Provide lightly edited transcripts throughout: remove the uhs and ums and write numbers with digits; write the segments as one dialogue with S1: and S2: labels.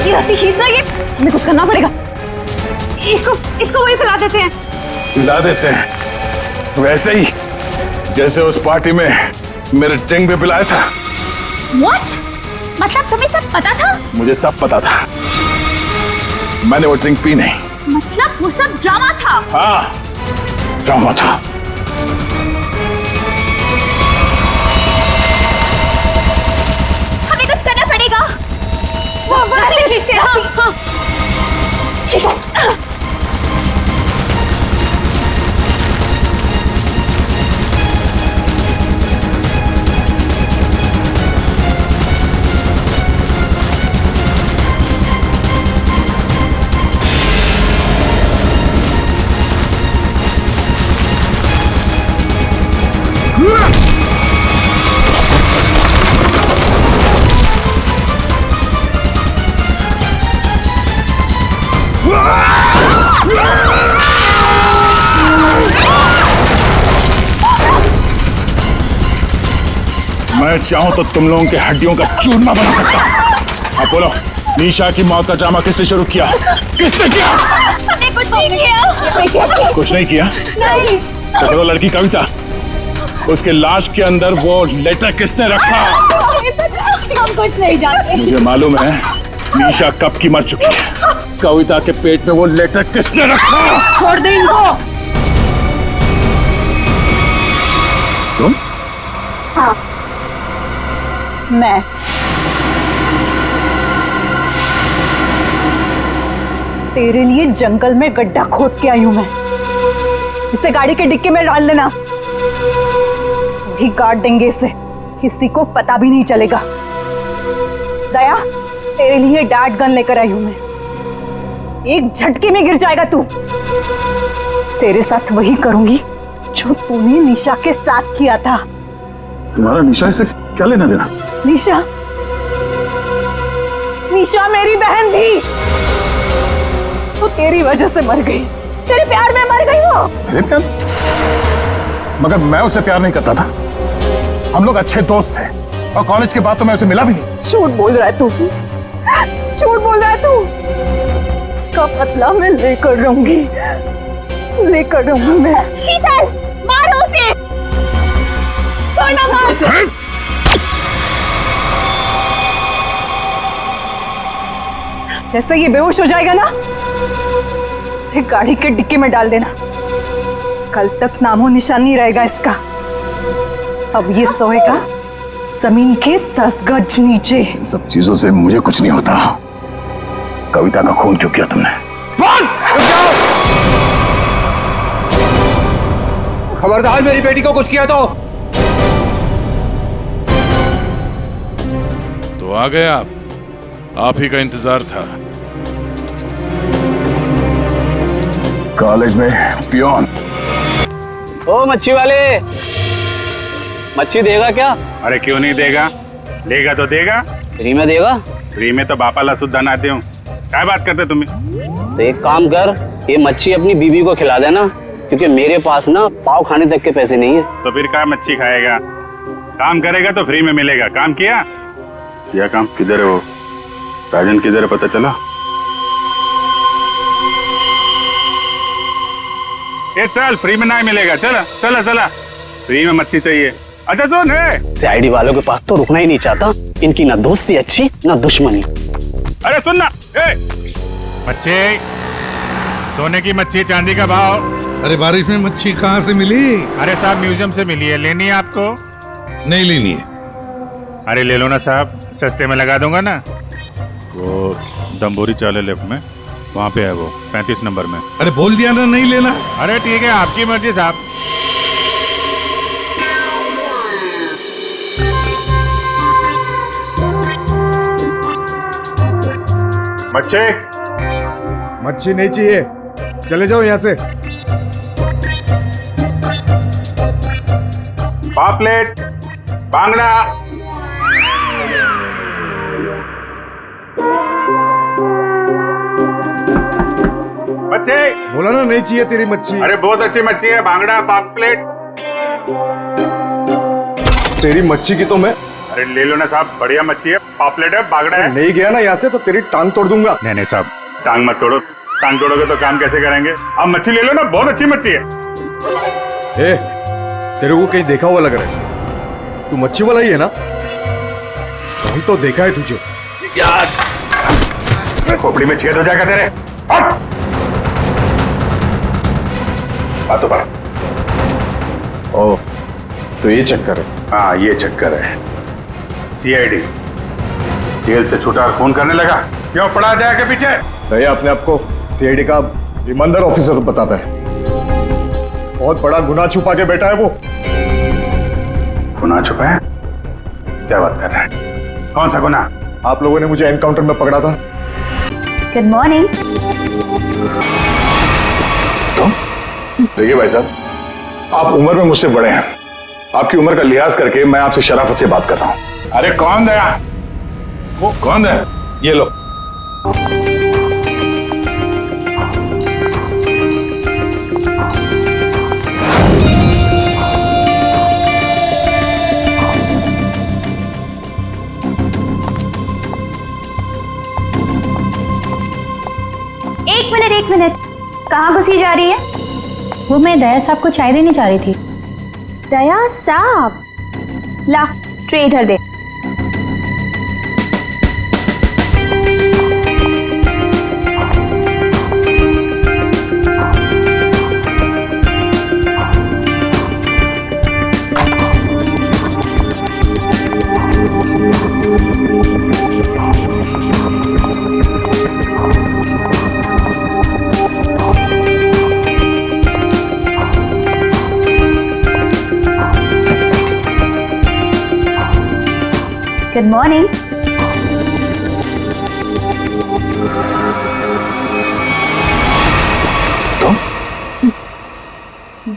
S1: ये रस्सी खींचना, ये हमें कुछ करना पड़ेगा। इसको वही फैला देते हैं।
S2: ला देते हैं वैसे ही जैसे उस पार्टी में मेरे ड्रिंक पे पिलाया था।
S1: What? मतलब तुम्हें सब पता था?
S2: मुझे सब पता था, मैंने वो ड्रिंक पी नहीं।
S1: मतलब वो सब ड्रामा था?
S2: हाँ, ड्रामा था।
S1: हमें कुछ करना पड़ेगा। वो खींचते हैं। हाँ। खींचो।
S2: मैं चाहूं तो तुम लोगों के हड्डियों का चूरमा बना सकता हूं। अब बोलो, निशा की मौत का ड्रामा किसने शुरू किया? किसने किया?
S1: हमने कुछ नहीं किया। किसने किया?
S2: कुछ नहीं किया?
S1: नहीं।
S2: तो वो लड़की कविता, उसके लाश के अंदर वो लेटर किसने रखा?
S1: हम कुछ नहीं जानते।
S2: मुझे मालूम है निशा कब की मर चुकी है। कविता के पेट में वो लेटर किसने रखा?
S1: छोड़ दे इनको।
S2: तुम?
S1: हाँ, मैं। तेरे लिए जंगल में गड्ढा खोद के आई हूं मैं। इसे गाड़ी के डिक्की में डाल देना, वही गाड़ देंगे इसे, किसी को पता भी नहीं चलेगा। दया, तेरे लिए डैड गन लेकर आई हूं मैं। एक झटके में गिर जाएगा तू। तेरे साथ वही करूंगी जो तूने निशा के साथ किया था।
S2: तुम्हारा निशा से क्या लेना देना?
S1: निशा मेरी बहन थी। वो तेरी वजह से मर गई। तेरे प्यार में मर गई वो।
S2: मेरे प्यार? मगर मैं उसे प्यार नहीं करता था। हम लोग अच्छे दोस्त थे और कॉलेज के बाद तो मैं उसे मिला भी नहीं।
S1: झूठ बोल रहा है तू। झूठ बोल रहा है तू। उसका बदला मैं लेकर रहूंगी मैं। शीतल, मारो उसे। छोड़ना मार। जैसे ये बेहोश हो जाएगा ना, इसे गाड़ी के डिक्की में डाल देना। कल तक नामो निशान नहीं रहेगा इसका। अब ये सोएगा जमीन के 10 गज नीचे।
S2: इन सब चीजों से मुझे कुछ नहीं होता। कविता का खून क्यों किया तुमने?
S3: खबरदार, मेरी बेटी को कुछ किया तो
S4: आ गए आप ही का इंतजार था।
S2: कॉलेज में पियोन।
S3: ओ मच्छी वाले, मच्छी देगा क्या?
S5: अरे क्यों नहीं देगा, लेगा तो देगा।
S3: फ्री में देगा?
S5: फ्री में तो बापा ला सुद्धा ना दूं। क्या बात करते तुम?
S3: तो एक काम कर, ये मच्छी अपनी बीवी को खिला देना, क्योंकि मेरे पास ना पाव खाने तक के पैसे नहीं है।
S5: तो फिर क्या मच्छी खाएगा? काम करेगा तो फ्री में मिलेगा। काम किया? यह काम किधर है? वो राजन किधर है, पता चला? ये चल, फ्री में नहीं मिलेगा। चला चला चला, फ्री में मच्छी चाहिए। अच्छा सुन,
S3: आईडी वालों के पास तो रुकना ही नहीं चाहता। इनकी ना दोस्ती अच्छी ना दुश्मनी।
S5: अरे सुन ना, मच्छी, सोने की मच्छी, चांदी का भाव।
S6: अरे बारिश में मच्छी कहाँ से मिली?
S5: अरे साहब, म्यूजियम से मिली है। लेनी है आपको?
S6: नहीं लेनी है।
S5: अरे ले लो ना साहब, सस्ते में लगा दूंगा ना। वो दम्बोरी चाले लेफ्ट में, वहाँ पे है वो 35 नंबर में।
S6: अरे बोल दिया ना नहीं लेना।
S5: अरे ठीक है, आपकी मर्जी साहब। बच्चे,
S7: मच्छी नहीं चाहिए, चले जाओ यहाँ से।
S5: पापलेट, बांगड़ा। बच्चे,
S7: बोला ना नहीं चाहिए तेरी मच्छी।
S5: अरे बहुत अच्छी मच्छी है, बांगड़ा, पापलेट।
S7: तेरी मच्छी की तो मैं
S5: अरे ले लो ना साहब, बढ़िया मच्छी है, पापलेट है, बागड़ा है।
S7: नहीं गया ना यहाँ से तो तेरी टांग तोड़ दूंगा।
S5: नहीं साहब, टांग मत तोड़ो, टांग तोड़ोगे तो काम कैसे करेंगे? आप मच्छी ले लो ना, बहुत अच्छी मच्छी है।
S7: ए, तेरे को कहीं देखा हुआ लग रहा है। तू मच्छी वाला ही है ना? कहीं तो देखा है तुझे।
S2: खोपड़ी में छेद हो जाएगा तेरे। हट! बातों पर। ओ, तो ये चक्कर है। हाँ, ये चक्कर है। सीआईडी जेल से छूटा और फोन करने लगा, क्यों पड़ा जाए के पीछे?
S8: दया अपने आप को सीआईडी का ईमानदार ऑफिसर बताता है। बहुत बड़ा गुनाह छुपा के बैठा है वो।
S2: गुनाह छुपा है? क्या बात कर रहा है? कौन सा गुनाह?
S8: आप लोगों ने मुझे एनकाउंटर में पकड़ा था।
S1: Good morning.
S2: देखिए भाई साहब, आप उम्र में मुझसे बड़े हैं। आपकी उम्र का लिहाज करके मैं आपसे शराफत से बात कर रहा हूं। अरे कौन दया? वो कौन है? ये लो।
S1: एक मिनट, कहाँ घुसी जा रही है? वो मैं दया साहब को चाय देने जा रही थी। दया साहब, ला ट्रे इधर दे। Good morning.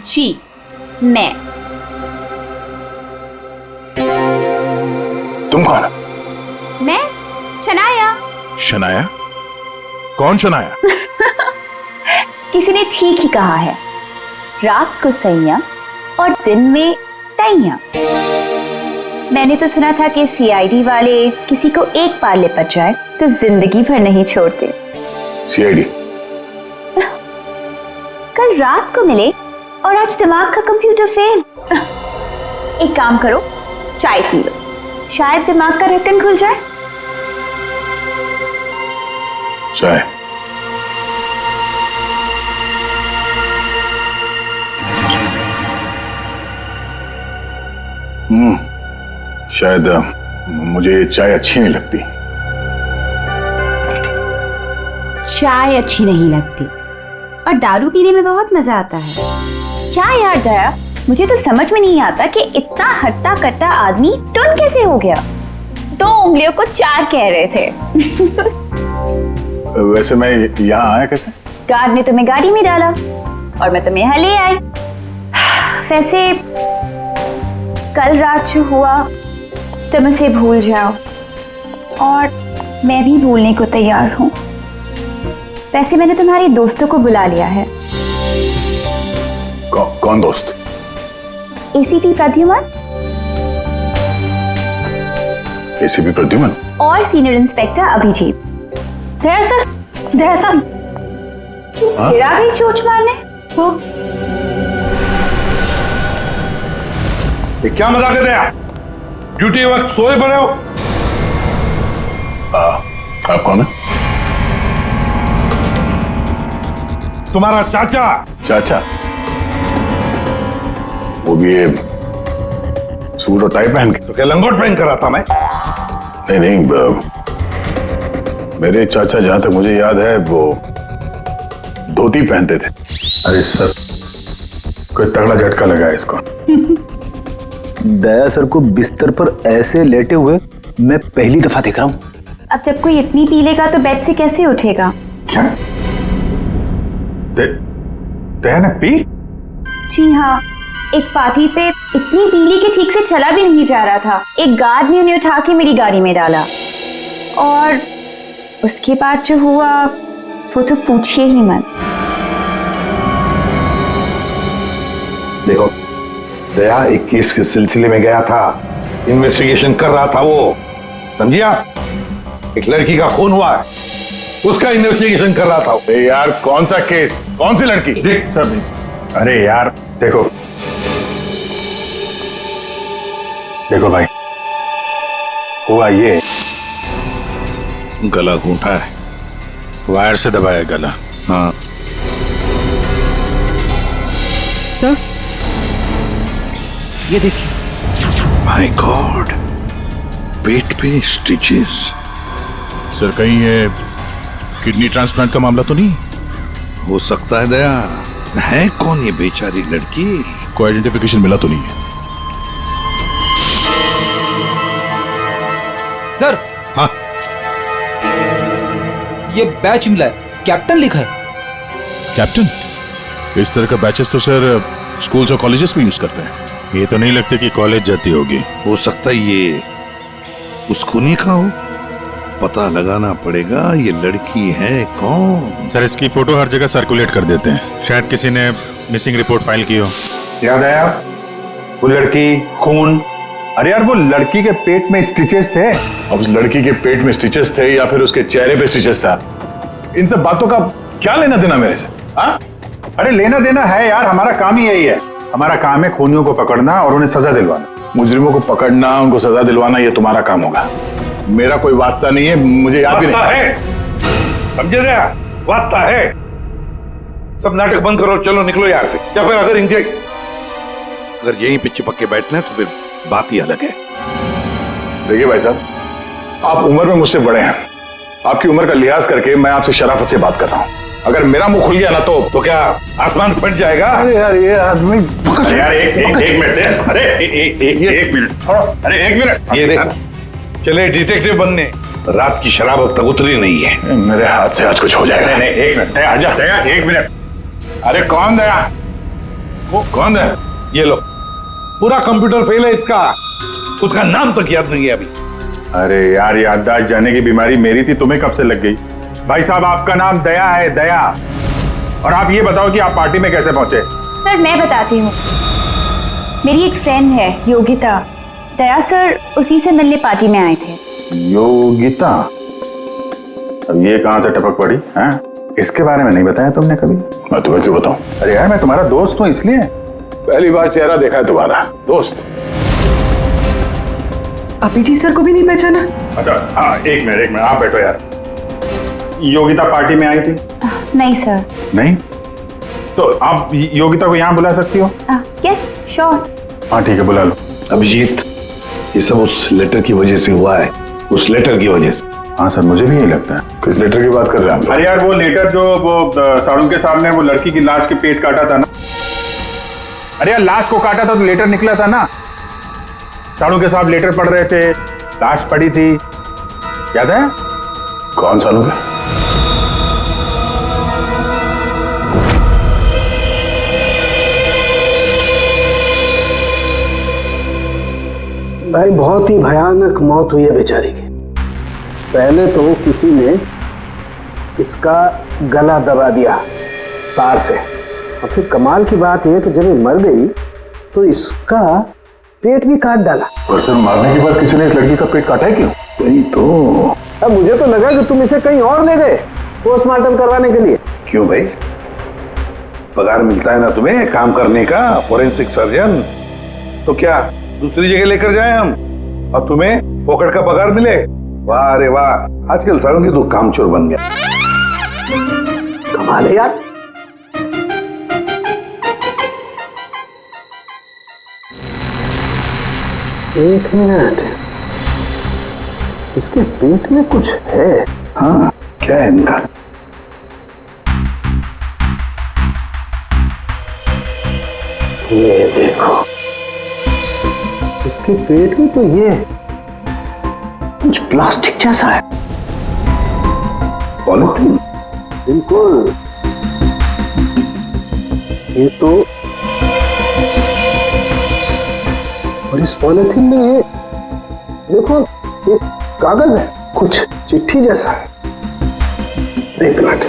S1: जी मैं।
S2: तुम कौन?
S1: मैं शनाया।
S2: शनाया? कौन शनाया?
S1: किसी ने ठीक ही कहा है, रात को सैया और दिन में तैया। मैंने तो सुना था कि सीआईडी वाले किसी को एक बार लिपट जाए तो जिंदगी भर नहीं छोड़ते।
S2: सीआईडी?
S1: कल रात को मिले और आज दिमाग का कंप्यूटर फेल। एक काम करो, चाय पी लो, शायद दिमाग का ढक्कन खुल जाए।
S2: चाय? शायद मुझे चाय अच्छी नहीं लगती।
S1: चाय अच्छी नहीं लगती और दारू पीने में बहुत मजा आता है। क्या यार दया, मुझे तो समझ में नहीं आता कि इतना हट्टा कट्टा आदमी टुन कैसे हो गया। 2 उंगलियों को 4 कह रहे थे।
S2: वैसे मैं यहाँ आया कैसे?
S1: गार्ड ने तुम्हें गाड़ी में डाला और मैं तुम्हें यहाँ ले आई। वैसे कल रात जो हुआ तुम उसे भूल जाओ और मैं भी भूलने को तैयार हूँ। वैसे मैंने तुम्हारे दोस्तों को बुला लिया है।
S2: कौन दोस्त?
S1: एसीपी प्रद्युमन
S2: एसीपी प्रद्युमन
S1: और सीनियर इंस्पेक्टर अभिजीत। दया सर, दया साहब, फिर आ गई चोच मारने। वो
S6: ये क्या मजाक है दया? ड्यूटी वक्त सोए पड़े हो।
S2: आप कौन है?
S6: तुम्हारा चाचा।
S2: चाचा? वो भी ये सूट और टाई पहन के?
S6: तो क्या लंगोट पहन कर आता मैं?
S2: नहीं, मेरे चाचा जहां तक मुझे याद है वो धोती पहनते थे। अरे सर, कोई तगड़ा झटका लगा है इसको।
S3: दया सर को बिस्तर पर ऐसे लेटे हुए मैं पहली दफा देख रहा हूँ।
S1: अब जब कोई इतनी पी लेगा तो बेड से कैसे उठेगा?
S2: क्या? दया ने पी?
S1: जी हाँ, एक पार्टी पे इतनी पी ली कि ठीक से चला भी नहीं जा रहा था। एक गार्ड ने उन्हें उठा के मेरी गाड़ी में डाला और उसके बाद जो हुआ वो तो पूछिए ही मत।
S8: देखो, दया एक केस के सिलसिले में गया था
S6: इन्वेस्टिगेशन कर रहा था वो, समझिए आप? एक लड़की का खून हुआ है, उसका इन्वेस्टिगेशन कर रहा था।
S2: यार कौन सा केस, कौन सी लड़की?
S6: देख सब,
S2: अरे यार देखो देखो भाई, हुआ ये
S4: गला घूंटा है, वायर से दबाया गला। हाँ
S9: सर, ये देखिए।
S4: माय गॉड, पेट पे स्टिचेस। सर कहीं ये किडनी ट्रांसप्लांट का मामला तो नहीं
S10: हो सकता है? दया, है कौन ये बेचारी लड़की?
S4: कोई आइडेंटिफिकेशन मिला तो नहीं है?
S9: सर,
S4: हाँ,
S9: ये बैच मिला है, कैप्टन लिखा है।
S4: कैप्टन? इस तरह का बैचेस तो सर स्कूल्स और कॉलेजेस में यूज करते हैं।
S5: ये तो नहीं लगता कि कॉलेज जाती होगी।
S10: हो सकता है ये उस खूनी का हो। पता लगाना पड़ेगा ये लड़की है कौन।
S5: सर इसकी फोटो हर जगह सर्कुलेट कर देते हैं, शायद किसी ने मिसिंग रिपोर्ट फाइल की हो।
S2: याद आया वो लड़की, खून। अरे यार वो लड़की के पेट में स्टिचेस थे।
S6: अब उस लड़की के पेट में स्टिचेस थे या फिर उसके चेहरे पे स्टिचेस था, इन सब बातों का क्या लेना देना मेरे से? हाँ,
S2: अरे लेना देना है यार, हमारा काम ही यही है। हमारा काम है खूनियों को पकड़ना और उन्हें सजा दिलवाना।
S6: मुजरिमों को पकड़ना, उनको सजा दिलवाना, ये तुम्हारा काम होगा। मेरा कोई वास्ता नहीं है, मुझे याद भी नहीं है। समझे रहा? वास्ता है। सब नाटक बंद करो, चलो निकलो यहाँ से। या फिर अगर यहीं पे चिपक के बैठना है तो फिर बात ही अलग है। देखिए भाई साहब, आप उम्र में मुझसे बड़े हैं। आपकी उम्र का लिहाज करके मैं आपसे शराफत से बात कर रहा हूँ। अगर मेरा मुंह खुल गया ना तो क्या आसमान फट जाएगा? अरे यार ये आदमी,
S2: यार एक मिनट, अरे एक मिनट छोड़ो, अरे एक मिनट।
S6: ये देखो, चले डिटेक्टिव बनने, रात की शराब अब तक उतरी नहीं है। मेरे हाथ से आज कुछ हो जाएगा।
S2: नहीं एक मिनट, आजा दया, एक मिनट। अरे कौन दया?
S6: वो कौन है? ये लो, पूरा कंप्यूटर फेल है इसका, उसका नाम तक याद नहीं है अभी।
S2: अरे यार याददाश्त जाने की बीमारी मेरी थी, तुम्हें कब से लग गई? भाई साहब आपका नाम दया है, दया। और आप ये बताओ कि आप पार्टी में कैसे पहुंचे?
S11: सर मैं बताती हूँ, मेरी एक फ्रेंड है योगिता, दया सर उसी से मिलने पार्टी में आए थे।
S2: योगिता? अब ये कहां से टपक पड़ी हैं? इसके बारे में नहीं बताया तुमने कभी?
S6: मैं तुम्हें क्यों बताऊं?
S2: अरे यार मैं तुम्हारा दोस्त हूं इसलिए।
S6: पहली बार चेहरा देखा है तुम्हारा, दोस्त।
S9: अभिजी सर को भी नहीं पहचाना?
S2: अच्छा हाँ, एक मिनट आप बैठो यार। योगिता पार्टी में आई थी?
S11: नहीं सर।
S2: नहीं? तो आप योगिता को यहाँ बुला सकती हो?
S11: Yes sure.
S2: हाँ ठीक है, बुला लो।
S10: अभिजीत, ये सब उस लेटर की वजह से हुआ है, उस लेटर की वजह से।
S2: हाँ सर, मुझे भी यही लगता है।
S6: किस लेटर की बात कर रहे हैं?
S2: अरे यार वो लेटर जो वो साड़ू के सामने वो लड़की की लाश के पेट काटा था ना। अरे यार लाश को काटा था तो लेटर निकला था ना। साड़ू के साहब लेटर पढ़ रहे थे, लाश पड़ी थी, याद है?
S6: कौन साड़ू के?
S3: भाई बहुत ही भयानक मौत हुई है बेचारी की। पहले तो किसी ने इसका गला दबा दिया तार से, और फिर कमाल की बात यह कि जब ये मर गई तो इसका पेट भी काट डाला।
S6: और सर मारने के बाद किसी ने इस लड़की का पेट काटा है क्यों?
S10: वही तो।
S3: अब मुझे तो लगा कि तुम इसे कहीं और ले गए पोस्टमार्टम करवाने के लिए।
S10: क्यों भाई, पगार मिलता है ना तुम्हें काम करने का, फोरेंसिक सर्जन। तो क्या दूसरी जगह लेकर जाए हम और तुम्हें फोकट का पगार मिले? वाह अरे वाह, आजकल सारों की तो कामचोर बन गया।
S3: कमाल है यार। एक मिनट, इसके पेट में कुछ है।
S10: हाँ, क्या है इनका?
S3: ये देखो, इसके पेट में तो ये कुछ प्लास्टिक जैसा है।
S10: पॉलिथीन?
S3: बिल्कुल। ये तो, और इस पॉलिथीन में ये देखो एक कागज है, कुछ चिट्ठी जैसा है। एक मिनट,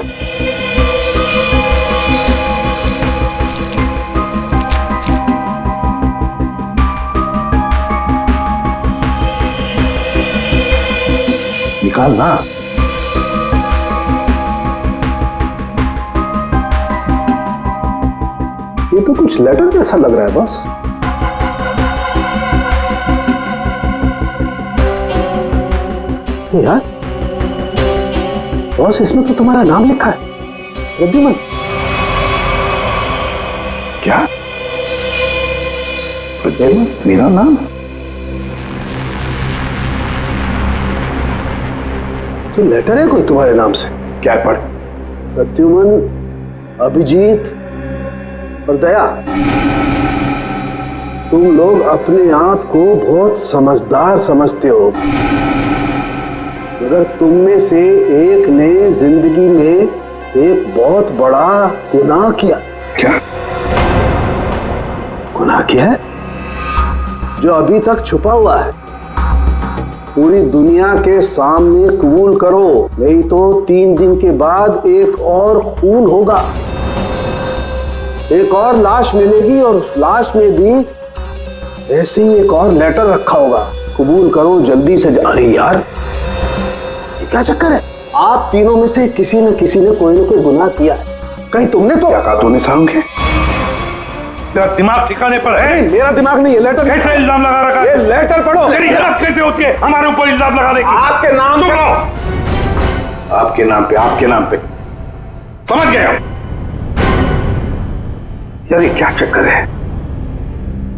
S10: निकालना।
S3: ये तो कुछ लेटर जैसा लग रहा है बॉस। यार बॉस, इसमें तो तुम्हारा नाम लिखा है, प्रद्युमन।
S10: क्या? प्रद्युमन मेरा नाम?
S3: तो लेटर है कोई तुम्हारे नाम से?
S10: क्या पढ़?
S3: प्रद्युमन, अभिजीत और दया, तुम लोग अपने आप को बहुत समझदार समझते हो, मगर तुम में से एक ने जिंदगी में एक बहुत बड़ा गुनाह किया।
S10: क्या
S3: गुनाह किया है जो अभी तक छुपा हुआ है? पूरी दुनिया के सामने कबूल करो, नहीं तो 3 दिन के बाद एक और खून होगा, एक और लाश मिलेगी और उस लाश में भी ऐसे ही एक और लेटर रखा होगा। कबूल करो जल्दी से। अरे यार, ये क्या चक्कर है? आप तीनों में से किसी न कोई ना कोई गुनाह किया है। कहीं तुमने तो?
S10: क्या कहा तूने सारुण के?
S6: तेरा दिमाग ठिकाने पर है?
S3: मेरा दिमाग नहीं है। लेटर
S6: कैसे इल्जाम लगा रखा है?
S3: ये लेटर पढ़ो।
S6: तेरी हिम्मत कैसे होती है हमारे ऊपर इल्जाम लगाने की?
S3: आपके नाम
S6: चुप रहो।
S10: आपके नाम पे
S6: समझ गए हम।
S10: यार ये क्या चक्कर है?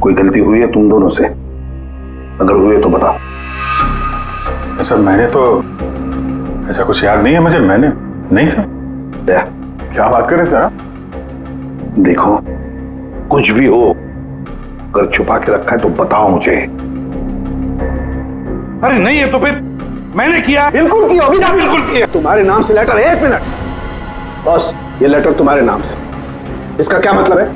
S10: कोई गलती हुई है तुम दोनों से? अगर हुई है तो बताओ।
S2: सर मैंने तो ऐसा कुछ याद नहीं है मुझे। मैंने नहीं सर। क्या बात कर रहे सर?
S10: देखो, कुछ भी हो, अगर छुपा के रखा है तो बताओ मुझे।
S6: अरे नहीं है तो फिर मैंने किया।
S3: बिल्कुल की होगी ना?
S6: बिल्कुल किया।
S3: तुम्हारे नाम से लेटर। 1 मिनट बॉस, ये लेटर तुम्हारे नाम से, इसका क्या मतलब है?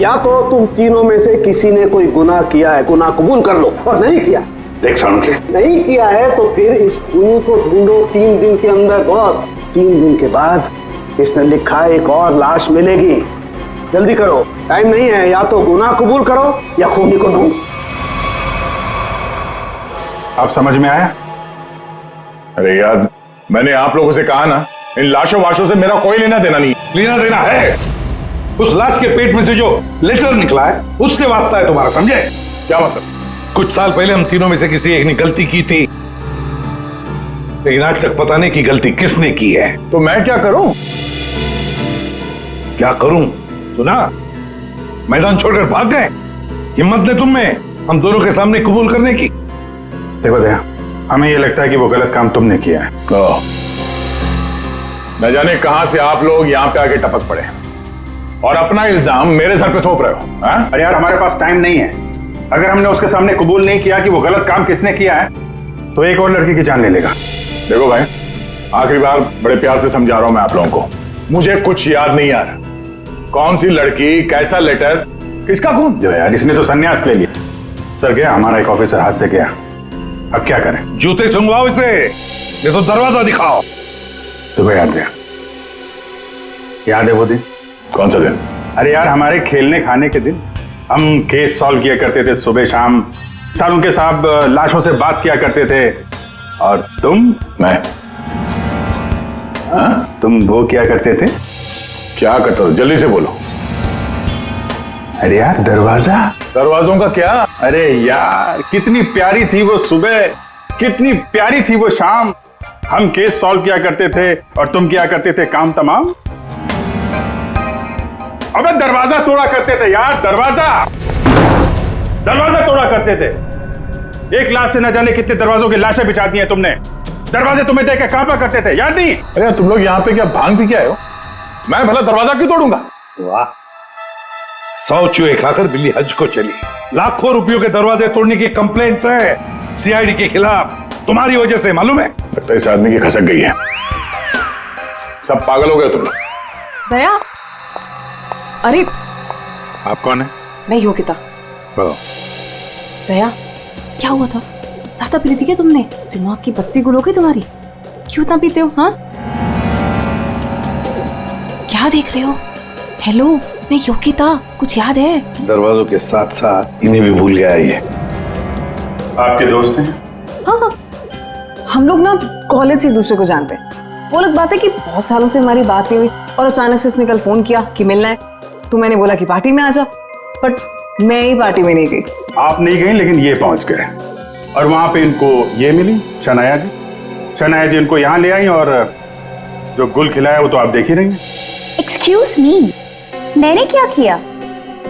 S3: या तो तुम तीनों में से किसी ने कोई गुनाह किया है, गुनाह कबूल कर लो, और नहीं किया।
S10: देख सारुण के,
S3: नहीं किया है तो फिर इस खूनी को ढूंढो 3 दिन के अंदर बॉस। 3 दिन के बाद इसने लिखा है एक और लाश मिलेगी। जल्दी करो, टाइम नहीं है। या तो गुनाह कबूल करो या खूनी को ढूंढो।
S2: आप समझ में आया?
S6: अरे यार, मैंने आप लोगों से कहा ना, इन लाशों वाशों से मेरा कोई लेना देना नहीं। लेना देना है उस लाश के पेट में से जो लेटर निकला है, उससे वास्ता है तुम्हारा, समझे? क्या मतलब? कुछ साल पहले हम तीनों में से किसी एक ने गलती की थी, लेकिन आज तक पता नहीं कि गलती किसने की है। तो मैं क्या करूं? क्या करूं? सुना, मैदान छोड़कर भाग गए। हिम्मत ने तुम में हम दोनों के सामने कबूल करने की।
S2: देखो दया, हमें ये लगता है कि वो गलत काम तुमने किया है।
S6: न जाने कहां से आप लोग यहां पे आके टपक पड़े और अपना इल्जाम मेरे सर पे थोप रहे हो।
S2: अरे यार, हमारे पास टाइम नहीं है। अगर हमने उसके सामने कबूल नहीं किया कि वो गलत काम किसने किया है, तो एक और लड़की की जान ले लेगा।
S6: देखो भाई, आखिरी बार बड़े प्यार से समझा रहा हूं मैं आप लोगों को, मुझे कुछ याद नहीं आ रहा। कौन सी लड़की, कैसा लेटर, किसका खून?
S2: जो यार, इसने तो संन्यास ले लिया। सर गया, हमारा एक ऑफिसर हाथ से गया। अब क्या करें?
S6: जूते सुंघवाओ इसे, ये तो दरवाजा दिखाओ।
S2: तुम्हें याद है? याद है वो दिन?
S6: कौन सा दिन?
S2: अरे यार, हमारे खेलने खाने के दिन हम केस सॉल्व किया करते थे सुबह शाम। सारुण के साहब लाशों से बात किया करते थे। और
S6: मैं
S2: तुम वो किया करते थे।
S6: क्या करते हो? जल्दी से बोलो।
S2: अरे यार,
S6: दरवाजों का क्या?
S2: अरे यार, कितनी प्यारी थी वो सुबह, कितनी प्यारी थी वो शाम। हम केस सॉल्व किया करते थे और तुम किया करते थे काम तमाम। अबे दरवाजा तोड़ा करते थे यार, दरवाजा तोड़ा करते थे। एक लाश से न जाने कितने दरवाजों की लाशें बिछा दी हैं तुमने। दरवाजे तुम्हें देख के कांपा करते थे, याद नहीं?
S6: अरे तुम लोग यहाँ पे क्या भांग पी के आए हो? मैं भला दरवाजा क्यों तोड़ूंगा?
S10: वाह,
S6: 100 चूहे खाकर बिल्ली हज को चली। लाखों रुपयों के दरवाजे तोड़ने की कंप्लेंट है सीआईडी के खिलाफ, तुम्हारी वजह से, मालूम है? लगता है इस आदमी की खसक गई है। सब पागल हो गए तुम लोग।
S1: दया, अरे
S2: आप कौन है?
S1: मैं योगिता। दया, क्या हुआ था? ज्यादा पी थी क्या तुमने? दिमाग की बत्ती गुल हो गई तुम्हारी? क्यों इतना पीते हो? हाँ, क्या देख रहे हो? हेलो, मैं योगिता, कुछ याद है?
S10: दरवाजों के साथ साथ इन्हें भी भूल गया ये।
S2: आपके दोस्त हैं?
S1: हाँ,
S9: हम लोग ना कॉलेज से एक दूसरे को जानते हैं। वो अलग बात है कि बहुत सालों से हमारी बात नहीं हुई और अचानक से इसने कल फोन किया कि मिलना है, तो मैंने बोला कि पार्टी में आ जा, बट मैं ही पार्टी में नहीं गई।
S2: आप नहीं गई, लेकिन ये पहुंच गए और वहां पे इनको ये मिली शनाया जी। शनाया जी इनको यहाँ ले आई और जो गुल खिलाया वो तो आप देख ही रही हैं।
S11: एक्सक्यूज मी, मैंने क्या किया?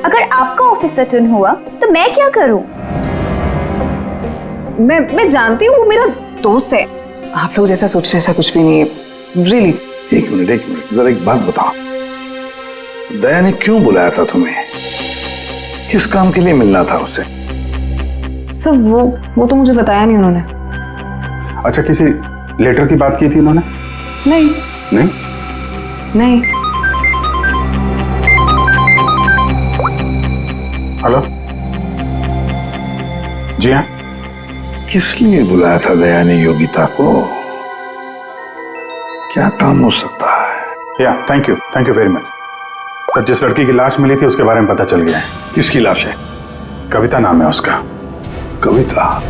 S11: अगर आपका ऑफिस अटेंड हुआ तो मैं क्या करूं?
S9: मैं जानती हूँ वो मेरा दोस्त है। आप लोग जैसा सोच ऐसा कुछ भी नहीं है, रियली।
S10: एक मिनट जरा एक बात बताओ, दया ने क्यों बुलाया था तुम्हें? किस काम के लिए मिलना था उसे?
S9: सर वो तो मुझे बताया नहीं उन्होंने।
S2: अच्छा, किसी लेटर की बात की थी उन्होंने?
S9: नहीं
S2: नहीं
S9: नहीं।
S2: हेलो जी हाँ।
S10: किस लिए बुलाया था दया ने योगिता को? क्या काम हो सकता है?
S2: या thank you very much sir. जिस लड़की की लाश मिली थी उसके बारे में पता चल गया है।
S10: किसकी लाश है?
S2: कविता नाम है उसका।
S10: कविता?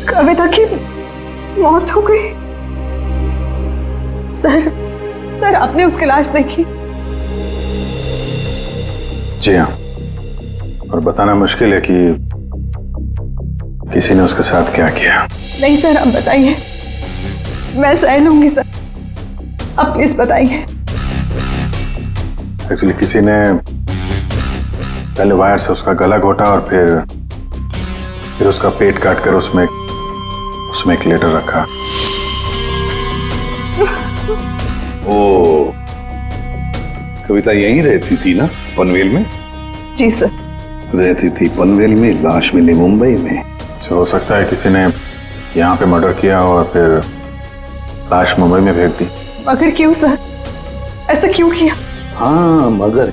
S1: कविता की मौत हो गई। सर आपने उसकी लाश देखी?
S2: जी हाँ, और बताना मुश्किल है कि किसी ने उसके साथ क्या किया।
S1: नहीं सर, आप बताइए, मैं सह लूंगी सर, आप प्लीज बताइए।
S2: एक्चुअली किसी ने पहले वायर से उसका गला घोटा और फिर उसका पेट काटकर उसमें एक लेटर रखा।
S10: ओ, कविता यहीं रहती थी ना, पनवेल में?
S1: जी सर।
S10: रहती थी पनवेल में, लाश मिली मुंबई में।
S2: तो हो सकता है किसी ने यहाँ पे मर्डर किया और फिर लाश मुंबई में भेज दी।
S1: मगर क्यों सर? ऐसा क्यों किया?
S10: हाँ, मगर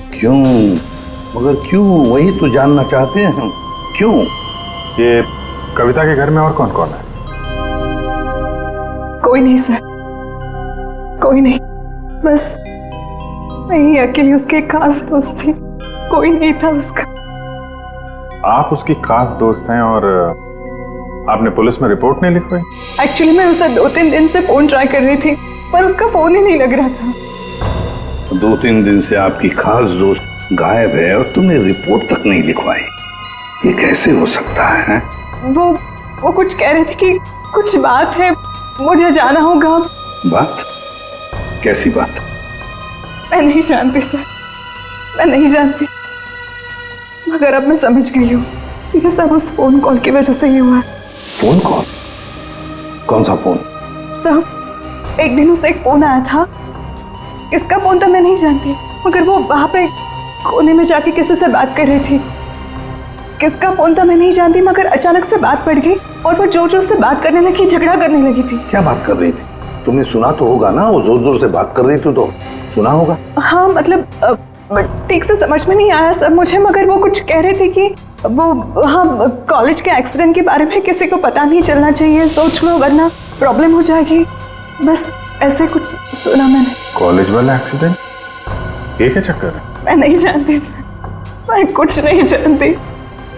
S10: क्यों वही तो जानना चाहते हैं हम। क्यों?
S2: ये कविता के घर में और कौन कौन है?
S1: कोई नहीं सर, कोई नहीं, बस मैं ही अकेली उसके खास दोस्त थी, कोई नहीं था उसका।
S2: आप उसकी खास दोस्त हैं और आपने पुलिस में रिपोर्ट नहीं लिखवाई?
S1: एक्चुअली मैं उसे 2-3 दिन से फोन ट्राई कर रही थी, पर उसका फोन ही नहीं लग रहा था।
S10: 2-3 दिन से आपकी खास दोस्त गायब है और तुमने रिपोर्ट तक नहीं लिखवाई, ये कैसे हो सकता है?
S1: वो कुछ कह रहे थे कि कुछ बात है, मुझे जाना होगा।
S10: बात? कैसी बात?
S1: मैं नहीं जानती सर, मैं नहीं जानती, मगर अब मैं समझ गई हूँ ये सब उस फोन कॉल की वजह से ही हुआ।
S10: Phone call? कौन सा फोन?
S1: सर, एक दिन उसे एक फोन आया था, किसका फोन तो मैं नहीं जानती, मगर वो वहां पे कोने में जाके किसी से बात कर रही थी। किसका फोन तो मैं नहीं जानती, मगर अचानक से बात पड़ गई और वो जोर जोर से बात करने लगी, झगड़ा करने लगी थी।
S10: क्या बात कर रही थी? तुमने सुना तो होगा ना, वो जोर जोर से बात कर रही थी तो सुना होगा।
S1: हाँ, मतलब ठीक से समझ में नहीं आया सर मुझे, मगर वो कुछ कह रहे थे कि वो हाँ कॉलेज के एक्सीडेंट के बारे में किसी को पता नहीं चलना चाहिए, सोच लो वरना प्रॉब्लम हो जाएगी, बस ऐसे कुछ सुना मैंने।
S2: कॉलेज वाला एक्सीडेंट? ये क्या चक्कर है?
S1: मैं नहीं जानती सर, मैं कुछ नहीं जानती।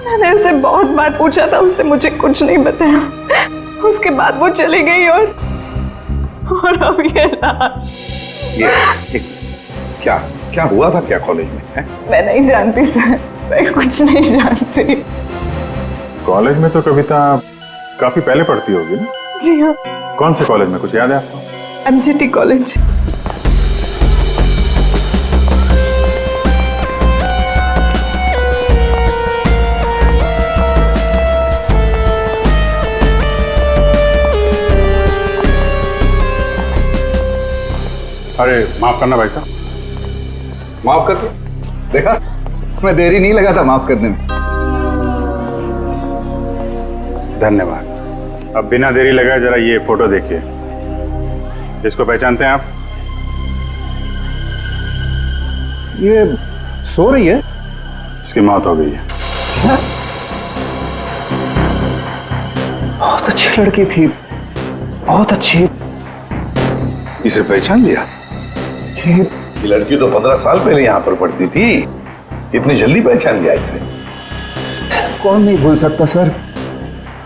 S1: मैंने उससे बहुत बार पूछा था, उसने मुझे कुछ नहीं बताया। उसके बाद वो चली गई और अब ये
S10: क्या हुआ था क्या कॉलेज में है?
S1: मैं नहीं जानती सर, मैं कुछ नहीं जानती।
S2: कॉलेज में तो कविता काफी पहले पढ़ती होगी ना?
S1: जी हाँ।
S2: कौन से कॉलेज में, कुछ याद है आपको?
S1: MGT college.
S2: अरे माफ करना भाई साहब।
S12: माफ कर दो। देखा, मैं देरी नहीं लगा था माफ करने में।
S2: धन्यवाद। अब बिना देरी लगाए जरा ये फोटो देखिए। इसको पहचानते हैं आप?
S12: ये सो रही है?
S2: इसकी मौत हो गई है।
S12: क्या? बहुत अच्छी लड़की थी, बहुत अच्छी।
S10: इसे पहचान लिया? ये लड़की तो 15 साल पहले यहाँ पर पढ़ती थी, इतनी जल्दी पहचान लिया इसे?
S12: कौन नहीं भूल सकता सर।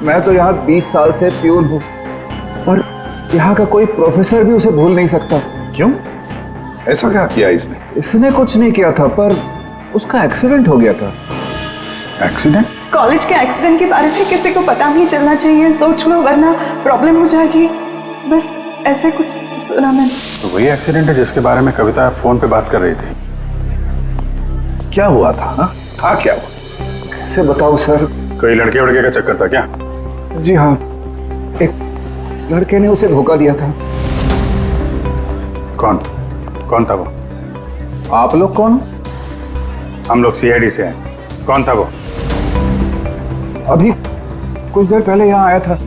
S12: मैं तो यहाँ 20 साल से प्यून हूँ और यहाँ का कोई प्रोफेसर भी उसे भूल नहीं सकता।
S10: क्यों? ऐसा क्या किया इसने?
S12: इसने कुछ नहीं किया था, पर उसका एक्सीडेंट हो गया था।
S10: एक्सीडेंट?
S9: कॉलेज के एक्सीडेंट के बारे में किसी को पता नहीं चलना चाहिए, सोच लो, वरना प्रॉब्लम हो जाएगी। बस ऐसे कुछ सुना मैंने।
S2: तो वही एक्सीडेंट है जिसके बारे में कविता फोन पे बात कर रही थी।
S10: क्या हुआ था? हाँ, था क्या हुआ?
S12: कैसे बताऊँ सर?
S2: कोई लड़के वड़के का चक्कर था क्या?
S12: जी हाँ, एक लड़के ने उसे धोखा दिया था।
S2: कौन? कौन था वो?
S12: आप लोग कौन?
S2: हम लोग सीआईडी से हैं। कौन था वो?
S12: अभी कुछ देर पहले यहाँ आया था।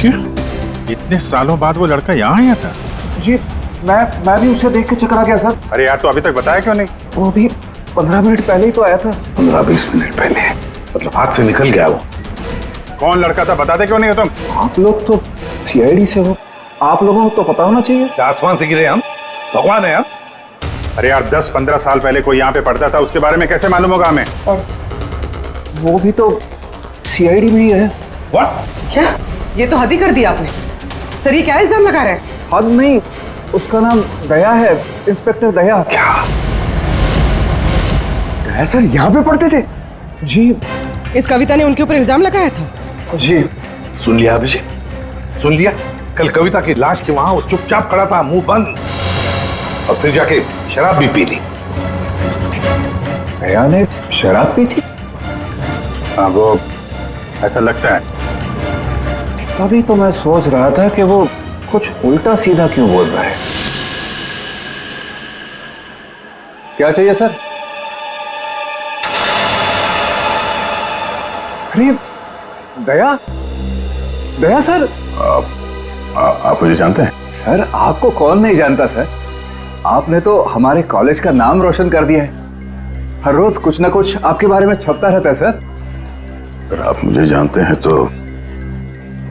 S5: क्या? इतने सालों बाद वो लड़का यहाँ आया था?
S12: जी, मैं भी उसे देख के चकरा गया सर।
S2: अरे यार, तो अभी तक बताया क्यों नहीं?
S12: वो अभी 15 मिनट पहले ही तो आया था।
S10: 15-20 मिनट पहले? मतलब हाथ से निकल गया वो।
S2: कौन लड़का था बताते क्यों नहीं हो तुम?
S12: आप लोग तो सीआईडी से हो, आप लोगों को तो पता होना चाहिए।
S10: आसमान से गिरे हम? भगवान है हम?
S2: अरे यार, 10-15 साल पहले कोई यहाँ पे पढ़ता था, उसके बारे में कैसे मालूम होगा हमें?
S12: और वो भी तो सीआईडी में ही है।
S10: व्हाट?
S9: क्या? ये तो हद ही कर दिया आपने। सर ये क्या इल्जाम लगा रहे हैं?
S12: हद नहीं, उसका नाम दया है, इंस्पेक्टर दया।
S10: क्या?
S12: दया सर यहाँ पे पढ़ते थे? जी।
S9: इस कविता ने उनके ऊपर इल्जाम लगाया था?
S12: जी।
S10: सुन लिया अभिषेक, सुन लिया? कल कविता की लाश के वहां वो चुपचाप खड़ा था, मुंह बंद, और फिर जाके शराब भी पी ली।
S12: दया ने शराब पी थी?
S2: हाँ, वो ऐसा लगता है।
S12: अभी तो मैं सोच रहा था कि वो कुछ उल्टा सीधा क्यों बोल रहा है। क्या चाहिए सर? अरे दया, दया सर।
S2: आप मुझे जानते हैं?
S12: सर आपको कौन नहीं जानता सर, आपने तो हमारे कॉलेज का नाम रोशन कर दिया है। हर रोज कुछ ना कुछ आपके बारे में छपता रहता है सर।
S2: अगर आप मुझे जानते हैं तो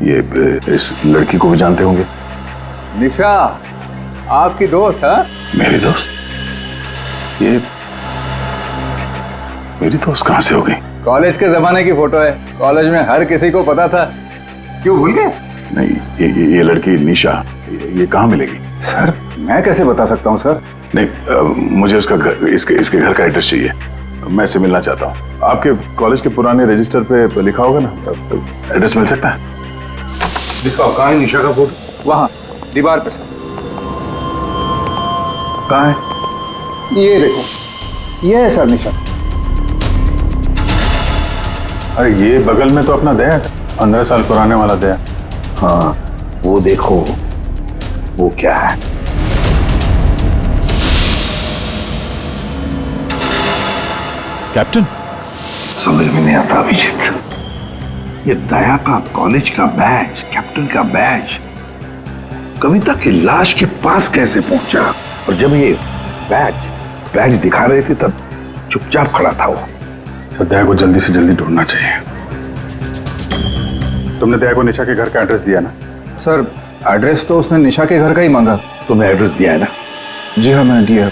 S2: ये इस लड़की को भी जानते होंगे।
S12: निशा आपकी दोस्त है?
S2: मेरी दोस्त? ये मेरी दोस्त कहां से हो गई?
S12: कॉलेज के जमाने की फोटो है, कॉलेज में हर किसी को पता था। क्यों भूल गए?
S2: नहीं, ये लड़की निशा, ये कहाँ मिलेगी?
S12: सर मैं कैसे बता सकता हूँ सर?
S2: नहीं, मुझे उसका घर, इसके घर का एड्रेस चाहिए। मैं इससे मिलना चाहता हूँ। आपके कॉलेज के पुराने रजिस्टर पे लिखा होगा ना, तो एड्रेस मिल सकता है?
S10: दिखाओ, कहाँ है निशा का फोटो?
S12: वहाँ दीवार पे सर।
S2: कहाँ है?
S12: ये देखो, ये है सर निशा।
S2: अरे ये बगल में तो अपना दया था, 15 साल पुराने वाला दया।
S10: हाँ, वो देखो, वो क्या है?
S4: कैप्टन,
S10: समझ में नहीं आता अभिजीत। ये दया का कॉलेज का बैच, कैप्टन का बैच, कविता की लाश के पास कैसे पहुंचा? और जब ये बैच दिखा रहे थे तब चुपचाप खड़ा था वो।
S2: सर, दया को जल्दी से जल्दी ढूंढना चाहिए। तुमने दया को निशा के घर का एड्रेस दिया ना?
S12: सर एड्रेस तो उसने निशा के घर का ही मांगा।
S10: तुम्हें एड्रेस दिया है ना?
S12: जी हाँ मैंने दिया।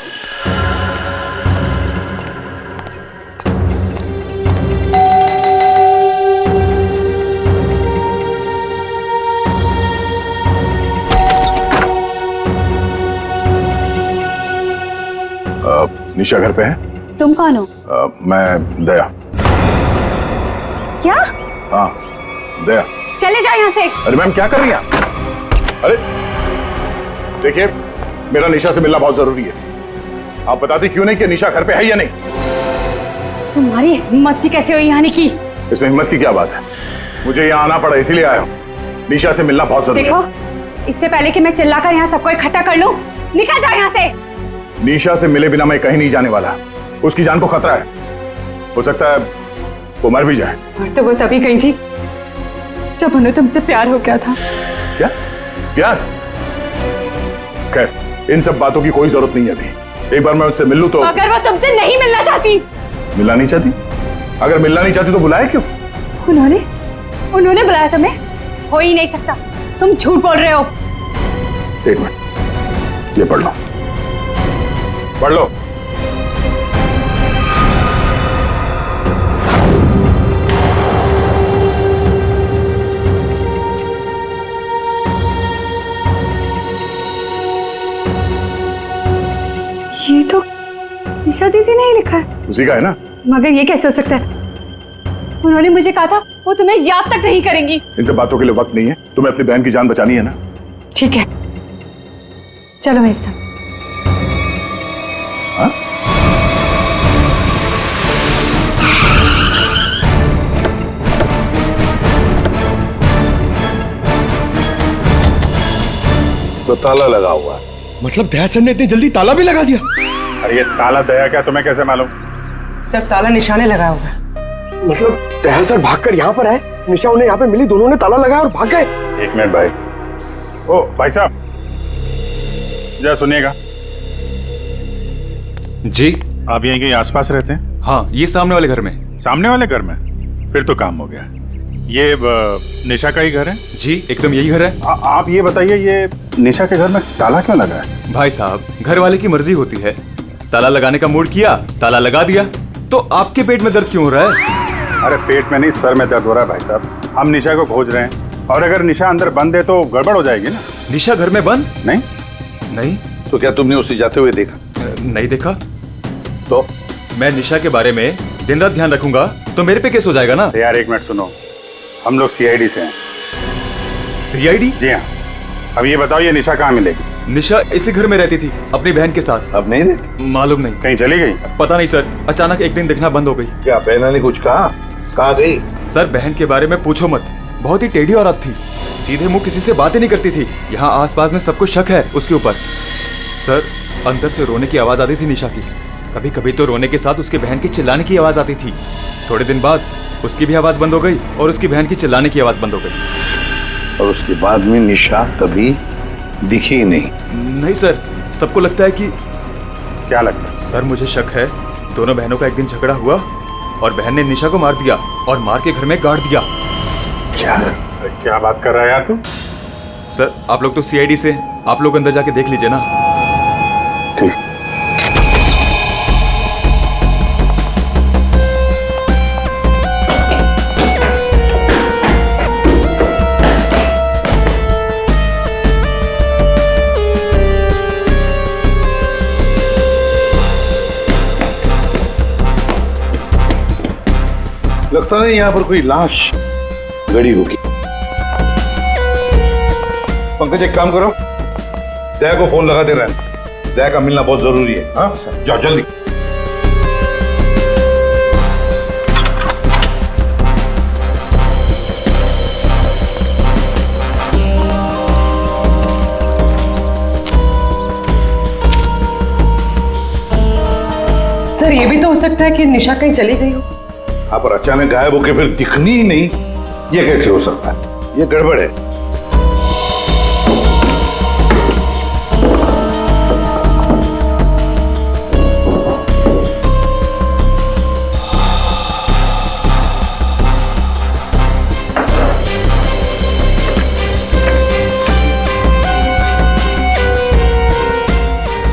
S2: निशा घर पे है?
S11: तुम कौन हो?
S2: मैं दया।
S11: क्या?
S2: हाँ, दया।
S11: चले जाओ यहाँ से।
S2: अरे मैम, क्या कर रही हैं आप? अरे देखिए, मेरा निशा से मिलना बहुत जरूरी है। आप बताती क्यों नहीं कि निशा घर पे है या नहीं?
S11: तुम्हारी हिम्मत भी कैसे हुई आने की?
S2: इसमें हिम्मत की क्या बात है? मुझे यहाँ आना पड़ा, इसीलिए आया हूँ। निशा से मिलना बहुत जरूरी है।
S11: देखो, इससे पहले कि मैं चिल्लाकर यहाँ सबको इकट्ठा कर लूं, निकल जाओ यहाँ से।
S2: निशा से मिले बिना मैं कहीं नहीं जाने वाला। उसकी जान को खतरा है, हो सकता है वो मर भी जाए।
S9: और तो वो तभी गई थी जब उन्हें तुमसे प्यार हो गया था।
S2: क्या प्यार? खैर, इन सब बातों की कोई जरूरत नहीं है अभी। एक बार मैं उससे मिल लूं तो।
S11: अगर वो तुमसे नहीं मिलना चाहती?
S2: मिलना नहीं चाहती? अगर मिलना नहीं चाहती तो बुलाया क्यों?
S11: उन्होंने बुलाया तुम्हें? हो ही नहीं सकता, तुम झूठ बोल रहे हो।
S2: एक मिनट, ये पढ़ लो, पढ़ लो।
S13: निशा दीदी ने ही लिखा है।
S6: उसी का है ना?
S13: मगर ये कैसे हो सकता है? उन्होंने मुझे कहा था वो तुम्हें याद तक नहीं करेंगी।
S6: इन सब बातों के लिए वक्त नहीं है। तुम्हें अपनी बहन की जान बचानी है ना?
S13: ठीक है, चलो मेरे साथ।
S6: हाँ?
S10: तो ताला लगा हुआ।
S7: मतलब दया सर ने इतनी जल्दी ताला भी लगा दिया?
S5: अरे ये ताला दया क्या तुम्हें कैसे मालूम?
S9: सर ताला निशाने लगाया हुआ है।
S8: मतलब दया सर भागकर यहाँ पर आए, निशा उन्हें यहाँ पे मिली, दोनों ने ताला लगाया और भाग गए।
S5: एक मिनट भाई। ओ भाई साहब जरा सुनिएगा।
S14: जी
S5: आप यहीं कहीं आसपास रहते हैं?
S14: हाँ, ये सामने वाले घर में।
S5: सामने वाले घर में? फिर तो काम हो गया। ये निशा का ही घर है?
S14: जी एकदम यही घर है।
S5: आप ये बताइए, ये निशा के घर में ताला क्यों लगा है?
S14: भाई साहब, घर वाले की मर्जी होती है। ताला लगाने का मूड किया, ताला लगा दिया। तो आपके पेट में दर्द क्यों हो रहा है?
S5: अरे पेट में नहीं, सर में दर्द हो रहा है भाई साहब। हम निशा को खोज रहे हैं और अगर निशा अंदर बंद है तो गड़बड़ हो जाएगी ना।
S14: निशा घर में बंद?
S5: नहीं
S14: नहीं।
S10: तो क्या तुमने उसे जाते हुए देखा?
S14: नहीं देखा।
S10: तो
S14: मैं निशा के बारे में दिन रात ध्यान रखूंगा तो मेरे पे केस हो जाएगा ना।
S5: यार एक मिनट सुनो, हम लोग सीआईडी से हैं।
S14: सीआईडी?
S5: जी हाँ। अब ये बताओ, ये निशा कहाँ मिलेगी?
S14: निशा इसी घर में रहती थी अपनी बहन के साथ।
S10: अब नहीं रहती?
S14: मालूम नहीं।
S5: कहीं चली गई?
S14: पता नहीं सर, अचानक एक दिन दिखना बंद हो गई।
S10: क्या बहना ने कुछ कहा? कहाँ गई?
S14: सर बहन के बारे में पूछो मत, बहुत ही टेढ़ी औरत थी। सीधे मुंह किसी से बातें नहीं करती थी। यहाँ आसपास में सबको शक है उसके ऊपर। सर अंदर से रोने की आवाज आती थी निशा की। कभी कभी तो रोने के साथ उसके बहन की चिल्लाने की आवाज आती थी। थोड़े दिन बाद उसकी भी आवाज बंद हो गई और उसकी बहन की चिल्लाने की आवाज बंद हो गई।
S10: और उसके बाद में निशा कभी दिखी ही नहीं?
S14: नहीं सर, सबको लगता है कि।
S5: क्या लगता है?
S14: सर मुझे शक है दोनों बहनों का एक दिन झगड़ा हुआ और बहन ने निशा को मार दिया और मार के घर में गाड़ दिया।
S5: क्या बात कर रहा है यार तू?
S14: सर आप लोग तो सीआईडी से, आप लोग अंदर जाके देख लीजिए ना।
S10: ठीक। लगता नहीं यहाँ पर कोई लाश गड़ी होगी। पंकज एक काम करो, दया को फोन लगा दे रहे हैं। दया का मिलना बहुत जरूरी है। हाँ जाओ जल्दी।
S9: सर ये भी तो हो सकता है कि निशा कहीं चली गई हो।
S10: हाँ पर अचानक गायब होके फिर दिखनी ही नहीं, ये कैसे हो सकता है? ये गड़बड़ है।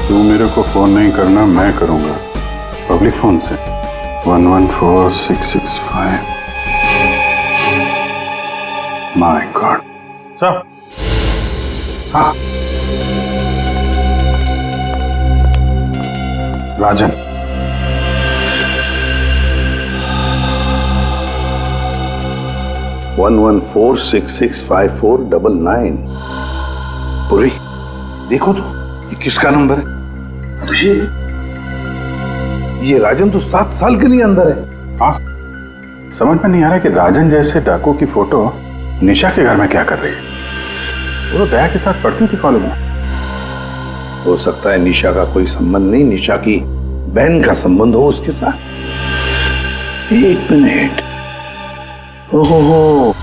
S2: तू मेरे को फोन नहीं करना, मैं करूंगा पब्लिक फोन से। 114665। My God.
S5: सर।
S2: हाँ राजन,
S10: वन 114665499। पूरी देखो तो ये किसका नंबर है? ये राजन तो 7 साल के लिए अंदर है।
S2: हाँ समझ में नहीं आ रहा कि राजन जैसे डाकू की फोटो निशा के घर में क्या कर रही है। वो तो दया के साथ पढ़ती थी कॉलेज में।
S10: हो सकता है निशा का कोई संबंध नहीं, निशा की बहन का संबंध हो उसके साथ। एक मिनट। ओहो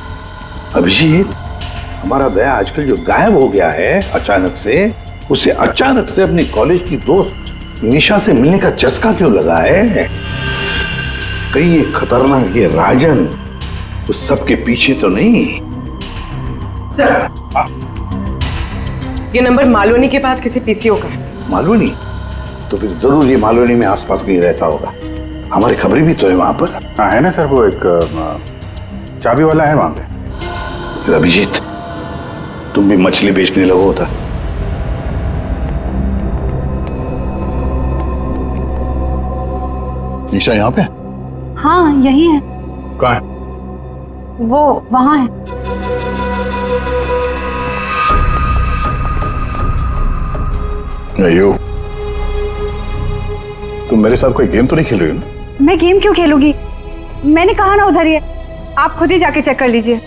S10: अभिजीत, हमारा दया आजकल जो गायब हो गया है अचानक से, उसे अचानक से अपनी कॉलेज की दोस्त निशा से मिलने का चस्का क्यों लगा है? कहीं ये खतरनाक ये राजन उस सब के पीछे तो नहीं?
S9: सर ये नंबर मालवनी के पास किसी पीसीओ का है।
S10: मालवनी? तो फिर जरूर ये मालवनी में आसपास कहीं रहता होगा। हमारी खबरें भी तो है वहां पर।
S2: हाँ है ना सर, वो एक चाबी वाला है वहां पे।
S10: अभिजीत तुम भी मछली बेचने लगो होता।
S4: निशा यहाँ पे?
S13: हाँ यही है।
S4: कहाँ है?
S13: वो वहां है।
S4: अयो, तुम मेरे साथ कोई गेम तो नहीं खेल रही हो ना?
S13: मैं गेम क्यों खेलूंगी? मैंने कहा ना उधर ही है, आप खुद ही जाके चेक कर लीजिए।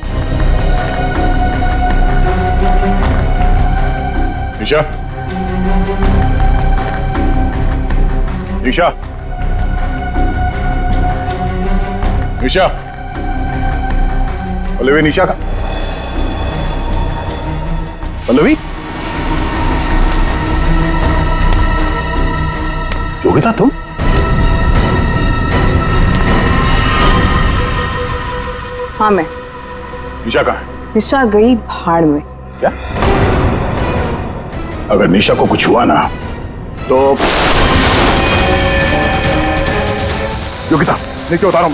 S4: निशा, निशा, निशा, पल्लवी, निशा का पल्लवी, योगिता तुम?
S9: हाँ मैं।
S4: निशा कहाँ है?
S9: निशा गई भाड़ में।
S4: क्या? अगर निशा को कुछ हुआ ना तो योगिता नीचे उतारो,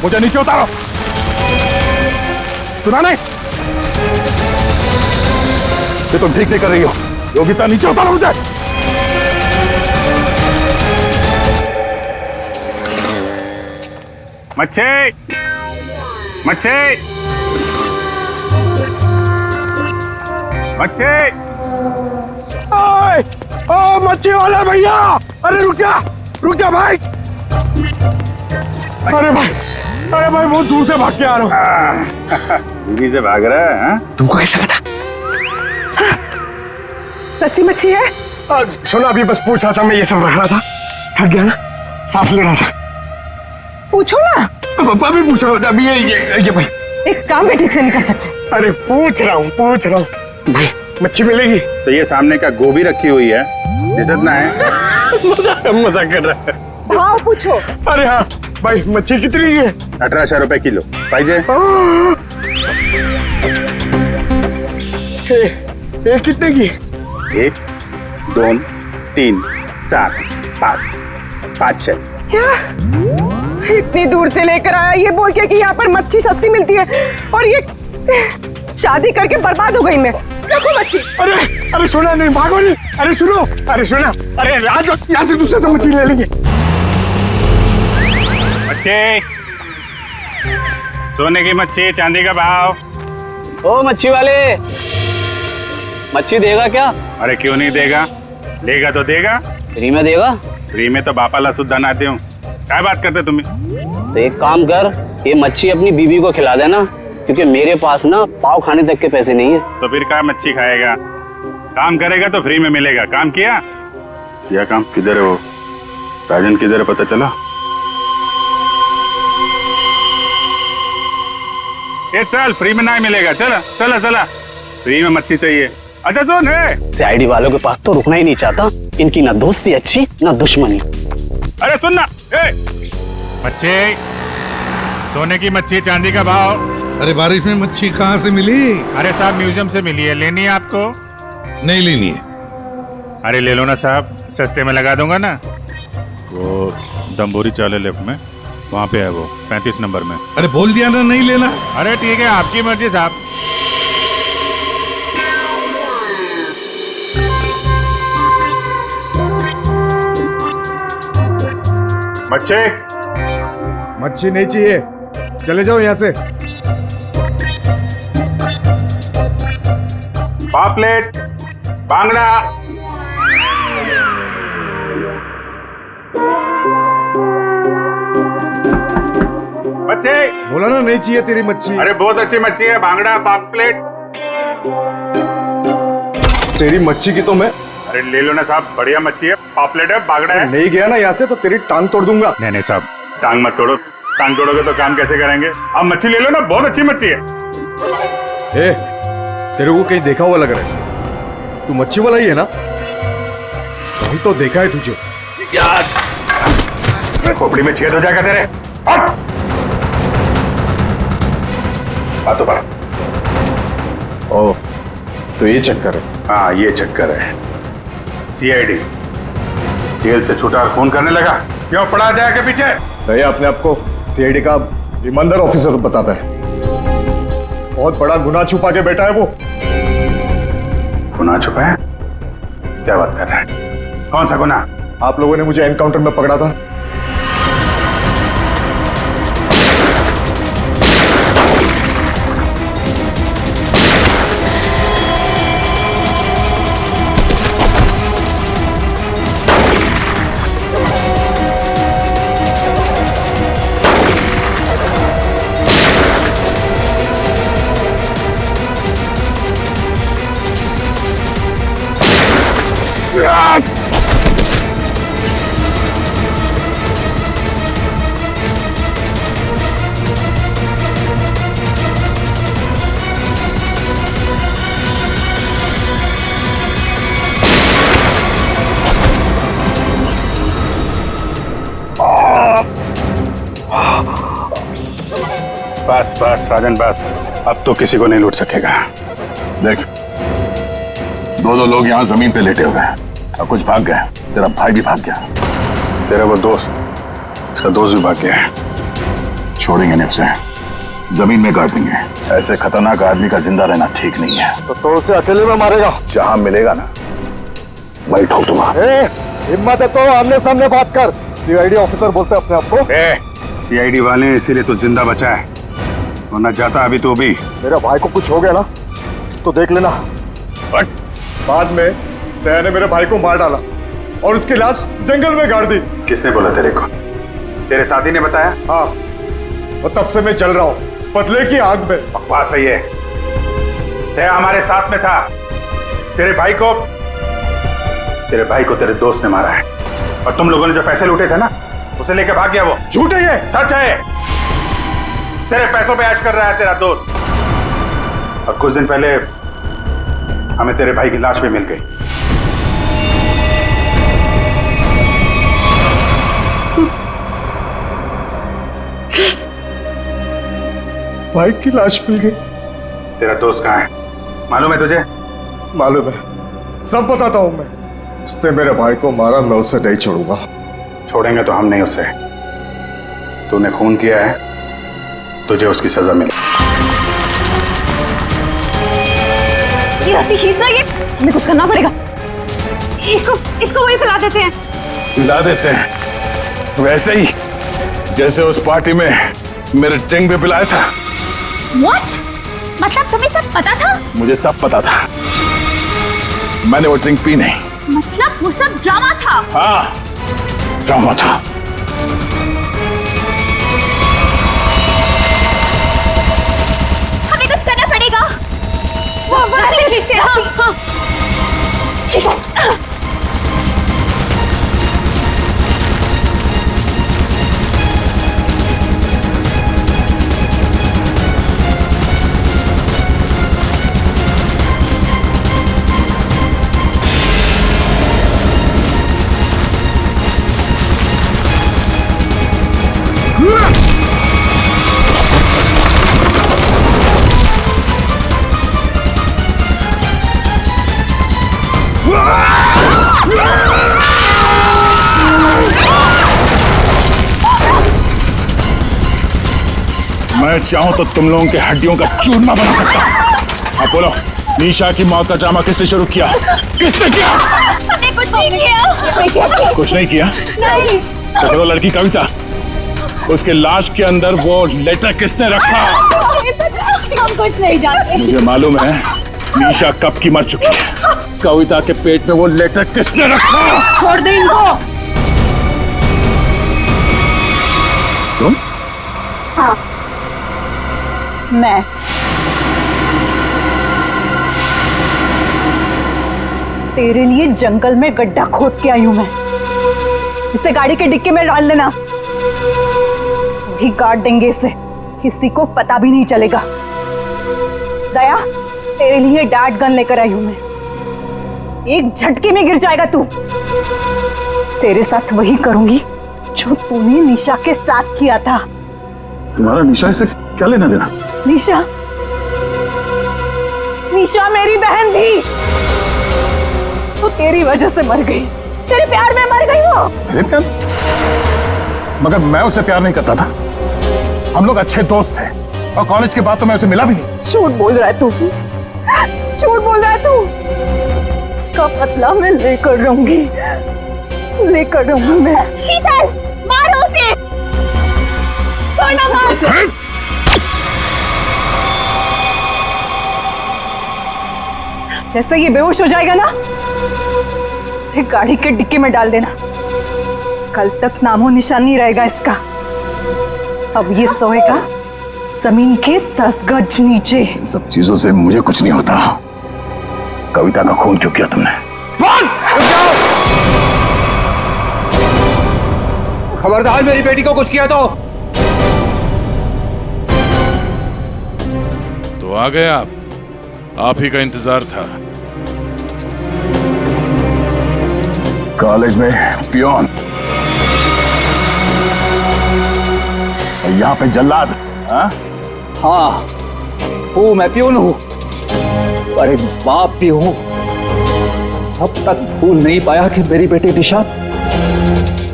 S4: मुझे नीचे उतारो। सुना नहीं? ये तुम ठीक नहीं कर रही हो। योगिता नीचे उतारो मुझे।
S5: मच्छी, मच्छी, मच्छी।
S8: ओ मच्छी वाला भैया, अरे रुक जा भाई। अरे भाई बहुत दूर से भाग के आ रहा हूँ।
S5: दीदी से भाग रहा है? हाँ?
S8: तुमको कैसे पता?
S1: सस्ती मच्छी है?
S8: सुना, अभी बस पूछ रहा था, मैं ये सब रख रहा था, थक गया ना, सांस ले रहा था।
S1: पूछो ना।
S8: पापा भी पूछ रहा हूँ अभी। ये भाई
S1: एक काम भी ठीक से नहीं कर सकते।
S8: अरे पूछ रहा हूँ भाई, मच्छी मिलेगी?
S5: तो ये सामने का गोभी रखी हुई है, दिसत ना है?
S8: मजाक कर रहा है।
S1: भाव पूछो।
S8: अरे हाँ भाई, मच्छी कितनी है?
S5: 1800 रुपए किलो। पाहिजे?
S8: ये कितने की?
S5: 1, 2, 3, 4, 5, 500।
S1: क्या इतनी दूर से लेकर आया ये बोल के कि यहाँ पर मच्छी सस्ती मिलती है, और ये शादी करके बर्बाद हो गई मैं। देखो मच्छी।
S8: अरे सुना नहीं, भागो नहीं। अरे सुनो, अरे सुना, अरे आज यहाँ से दूसरे से मच्छी ले लेंगे।
S5: मच्छी, सोने की मच्छी, चांदी का भाव।
S3: ओ मच्छी वाले, मच्छी देगा क्या?
S5: अरे क्यों नहीं देगा, लेगा तो देगा।
S3: फ्री में देगा?
S5: फ्री में तो बापाला सुद्धा नाते हूँ। क्या बात करते तुम्हें?
S3: तो एक काम कर, ये मच्छी अपनी बीबी को खिला देना, क्योंकि मेरे पास ना पाव खाने तक के पैसे नहीं है।
S5: तो फिर क्या मच्छी खाएगा? काम करेगा तो फ्री में मिलेगा। काम किया? किया काम। किधर है वो राजन? किधर है पता चला? ये चल, फ्री में नहीं मिलेगा। चला चला चला, फ्री में मच्छी चाहिए। अच्छा सुन,
S3: सीआईडी वालों के पास तो रुकना ही नहीं चाहता, इनकी ना दोस्ती अच्छी ना दुश्मनी।
S5: अरे सुन ना, मच्छी, सोने की मच्छी, चांदी का भाव।
S4: अरे बारिश में मच्छी कहाँ से मिली?
S5: अरे साहब म्यूजियम से मिली है। लेनी है आपको?
S4: नहीं लेनी है।
S5: अरे ले लो ना साहब, सस्ते में लगा दूंगा ना। वो दम्बोरी चाले लेफ्ट में, वहाँ पे है वो 35 नंबर में।
S4: अरे बोल दिया ना नहीं लेना।
S5: अरे ठीक है, आपकी मर्जी साहब।
S7: मच्छी नहीं चाहिए, चले जाओ यहाँ से।
S5: पापलेट, बांगड़ा। मच्छी
S7: बोला ना नहीं चाहिए तेरी मच्छी।
S5: अरे बहुत अच्छी मच्छी है, बांगड़ा, पापलेट।
S8: तेरी मच्छी की तो मैं।
S5: अरे ले लो ना साहब, बढ़िया मच्छी है, पापलेट है, बांगड़ा है।
S8: नहीं गया ना यहाँ से तो तेरी टांग तोड़ दूंगा।
S5: नहीं साहब, टांग मत तोड़ो। टांग तोड़ोगे तो काम कैसे करेंगे? आप मच्छी ले लो ना, बहुत अच्छी मच्छी है।
S7: ए, तेरे को कहीं देखा हुआ लग रहा है। तू मच्छी वाला ही है ना? कहीं तो देखा है तुझे।
S5: यार खोपड़ी में छेद हो जाएगा तेरे। बातों पर।
S2: ओह, तो ये चक्कर है?
S5: हाँ ये चक्कर है। सीआईडी जेल से छूटा और फोन करने लगा। क्यों पड़ा जाएगा पीछे?
S8: भैया अपने आप को सीआईडी का ईमानदार ऑफिसर बताता है। बहुत बड़ा गुनाह छुपा के बैठा है वो।
S5: गुनाह छुपा है? क्या बात कर रहा है? कौन सा गुनाह?
S8: आप लोगों ने मुझे एनकाउंटर में पकड़ा था,
S2: बस बस राजन बस, अब तो किसी को नहीं लूट सकेगा।
S6: देख, दो लोग यहाँ जमीन पे लेटे हुए हैं और कुछ भाग गए। तेरा भाई भी भाग गया,
S2: तेरा वो दोस्त, इसका दोस्त भी भाग गया है।
S6: छोड़ेंगे नहीं उसे, जमीन में गाड़ देंगे। ऐसे खतरनाक आदमी का जिंदा रहना ठीक नहीं है।
S8: तो उसे अकेले में मारेगा?
S6: जहां मिलेगा ना वही ठोक दूंगा।
S8: हिम्मत है तो आमने सामने बात कर। सीआईडी ऑफिसर बोलते अपने आप को।
S2: सीआईडी वाले इसीलिए तो जिंदा बचा है, वरना जाता अभी तो भी।
S8: मेरा भाई को कुछ हो गया ना तो देख लेना। बाद में दया ने मेरे भाई को मार डाला और उसकी लाश जंगल में गाड़ दी।
S2: किसने बोला तेरे को? तेरे साथी ने बताया?
S8: हाँ, वो तब से मैं चल रहा हूँ बदले की आग में।
S2: बकवास सही है, दया हमारे साथ में था। तेरे भाई को तेरे दोस्त ने मारा है, और तुम लोगों ने जो पैसे लूटे थे ना, उसे लेके भाग गया वो।
S8: झूठ है ये?
S2: सच है। तेरे पैसों पे ऐश कर रहा है तेरा दोस्त। और कुछ दिन पहले हमें तेरे भाई की लाश भी मिल गई।
S8: भाई की लाश मिल गई?
S2: तेरा दोस्त कहाँ है मालूम है तुझे?
S8: मालूम है, सब बताता हूं मैं। उसने मेरे भाई को मारा, मैं उसे नहीं छोड़ूंगा।
S2: छोड़ेंगे तो हम नहीं उसे। तूने खून किया है, तुझे उसकी सजा मिले।
S13: ये रस्सी खींच रही है, हमें कुछ करना पड़ेगा। इसको वही फैला देते हैं।
S6: हिला देते हैं वैसे ही जैसे उस पार्टी में मेरे ड्रिंक भी पिलाया था।
S11: What? मतलब तुम्हें सब पता था?
S6: मुझे सब पता था, मैंने वो ड्रिंक पी नहीं।
S11: मतलब वो सब ड्रामा था?
S6: हाँ, ड्रामा था।
S11: हमें कुछ करना पड़ेगा।
S13: हाँ।
S6: मैं चाहूं तो तुम लोगों के हड्डियों का चूरमा बना सकता हूं। अब बोलो, निशा की मौत का ड्रामा किसने शुरू किया? किसने किया?
S11: हमने कुछ नहीं किया।
S6: कुछ नहीं किया?
S11: नहीं।
S6: तो वो लड़की कविता, उसके लाश के अंदर वो लेटर किसने रखा?
S13: हम कुछ नहीं जानते।
S6: मुझे मालूम है निशा कब की मर चुकी है। कविता के पेट में वो लेटर किसने रखा?
S1: छोड़ दे इनको।
S6: तुम?
S1: हाँ, मैं। तेरे लिए जंगल में गड्ढा खोद के आई हूं मैं। इसे गाड़ी के डिक्की में डाल देना, भी गाड़ देंगे इसे, किसी को पता भी नहीं चलेगा। दया, तेरे लिए डैड गन लेकर आई हूं मैं। एक झटके में गिर जाएगा तू। तेरे साथ वही करूंगी जो तूने निशा के साथ किया था।
S6: तुम्हारा निशा से क्या लेना देना?
S1: निशा, निशा मेरी बहन थी। वो तेरी वजह से मर गई, तेरे प्यार में मर गई वो।
S6: मेरे प्यार? मगर मैं उसे प्यार नहीं करता था। हम लोग अच्छे दोस्त थे और कॉलेज के बाद तो मैं उसे मिला भी नहीं।
S1: झूठ बोल रहा है तू, झूठ बोल रहा है तू। उसका बदला मैं लेकर रहूंगी, लेकर रहूंगी मैं।
S11: शीतल, मारो उसे। छोड़ना मार।
S1: जैसे ये बेहोश हो जाएगा ना, एक गाड़ी के डिक्की में डाल देना। कल तक नामो निशान नहीं रहेगा इसका। अब ये सोएगा जमीन के 10 गज नीचे।
S6: इन सब चीजों से मुझे कुछ नहीं होता। कविता का खून क्यों किया तुमने?
S12: खबरदार, मेरी बेटी को कुछ किया
S4: तो आ गए आप ही का इंतजार था।
S6: कॉलेज में पियोन, यहाँ पे जल्लाद, हाँ?
S12: हाँ हूँ, मैं प्यून हूँ, पर एक बाप भी हूँ। अब तक भूल नहीं पाया कि मेरी बेटी निशा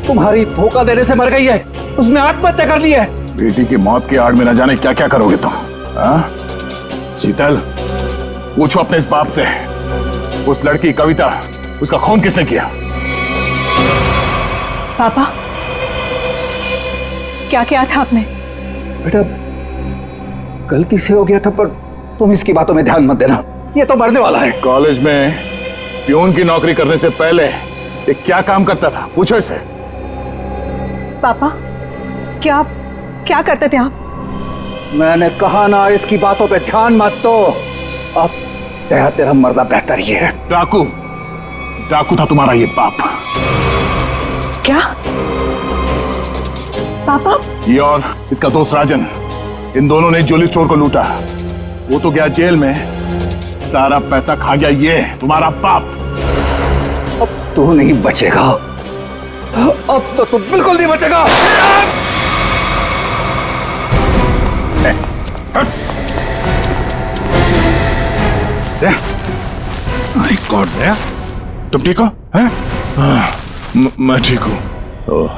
S12: तुम्हारी धोखा देने से मर गई है, उसने आत्महत्या कर ली है।
S6: बेटी की मौत की आड़ में न जाने क्या क्या करोगे तुम। शीतल, पूछो अपने इस बाप से, उस लड़की कविता, उसका खून किसने किया?
S1: पापा, क्या किया था आपने?
S12: बेटा गलती से हो गया था, पर तुम इसकी बातों में ध्यान मत देना, ये तो मरने वाला है।
S6: कॉलेज में प्यून की नौकरी करने से पहले ये क्या काम करता था, पूछो इससे।
S1: पापा, क्या क्या करते थे आप?
S12: मैंने कहा ना, इसकी बातों पे ध्यान मत दो। अब तेरा मरना बेहतर ही है।
S6: डाकू था तुम्हारा ये बाप।
S1: क्या पापा?
S6: ये और इसका दोस्त राजन, इन दोनों ने ज्वेलरी स्टोर को लूटा। वो तो गया जेल में, सारा पैसा खा गया ये तुम्हारा बाप।
S12: अब तू नहीं बचेगा, अब तो तू बिल्कुल नहीं बचेगा।
S4: माय गॉड, तुम ठीक हो? मैं ठीक हूँ। ओह,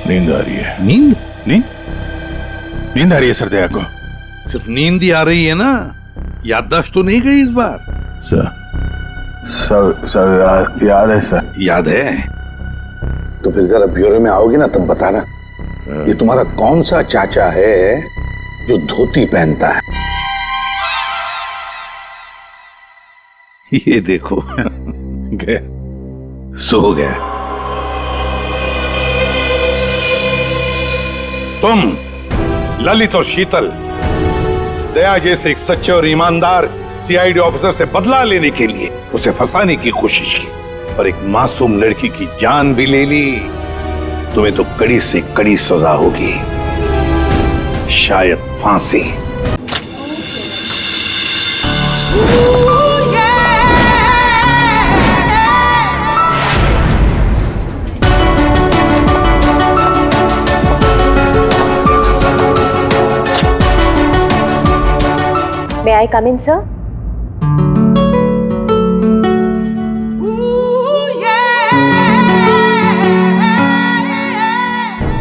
S4: नींद आ रही है।
S5: नींद आ रही है सर दया को?
S10: सिर्फ नींद ही आ रही है ना, याददाश्त तो नहीं गई इस बार?
S3: सर याद है सर।
S10: याद है
S3: तो फिर जरा ब्यूरो में आओगे ना तब बताना, ये तुम्हारा कौन सा चाचा है जो धोती पहनता है?
S10: ये देखो
S5: गया,
S10: सो गया। तुम ललित और शीतल दया जैसे एक सच्चे और ईमानदार सीआईडी ऑफिसर से बदला लेने के लिए उसे फंसाने की कोशिश की और एक मासूम लड़की की जान भी ले ली। तुम्हें तो कड़ी से कड़ी सजा होगी, शायद फांसी।
S15: May I come in, sir?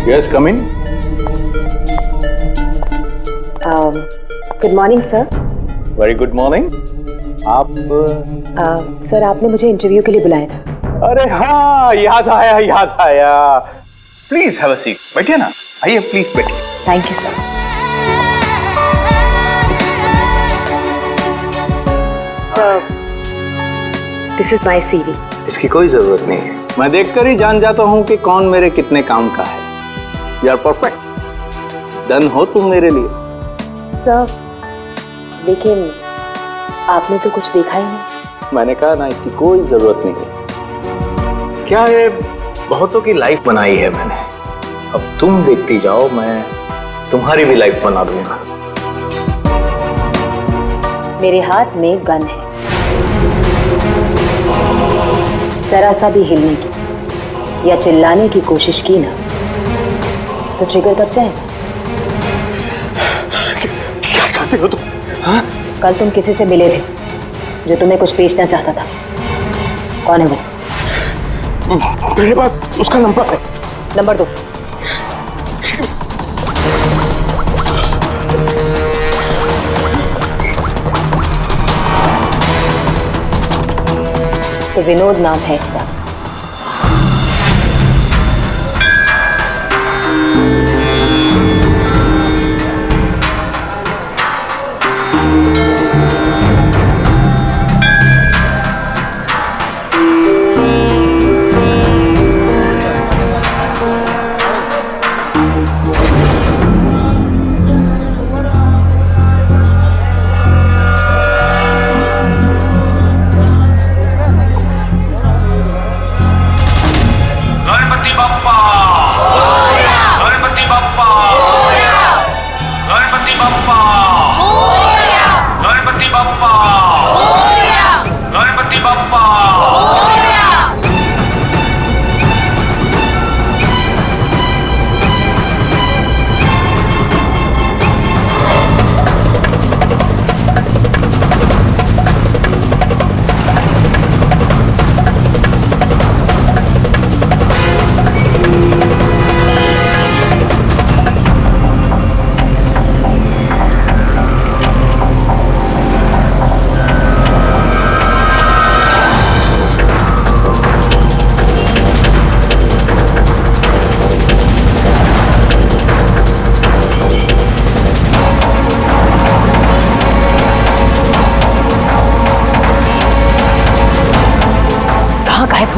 S12: Yes, come in.
S15: Good morning, sir.
S12: Very good morning. आप
S15: सर, आपने मुझे इंटरव्यू के लिए बुलाया था।
S12: अरे हाँ, याद आया। Please have a seat. बैठिए ना, आइए प्लीज बैठिए।
S15: Thank you sir. This is my CV।
S12: इसकी कोई जरूरत नहीं है, मैं देखकर ही जान जाता हूँ कि कौन मेरे कितने काम का है। यू आर परफेक्ट, डन हो तुम मेरे लिए।
S15: सर, लेकिन आपने तो कुछ देखा ही नहीं।
S12: मैंने कहा ना, इसकी कोई जरूरत नहीं है। क्या है, बहुतों की लाइफ बनाई है मैंने, अब तुम देखती जाओ, मैं तुम्हारी भी लाइफ बना दूंगा।
S15: मेरे हाथ में गन है, जरा सा भी हिलने की या चिल्लाने की कोशिश की ना तो ट्रिगर दब जाएगा।
S12: क्या चाहते हो तुम? हाँ?
S15: कल तुम किसी से मिले थे जो तुम्हें कुछ बेचना चाहता था, कौन है वो?
S12: मेरे पास उसका नंबर है।
S15: नंबर दो। तो विनोद नाम है इसका।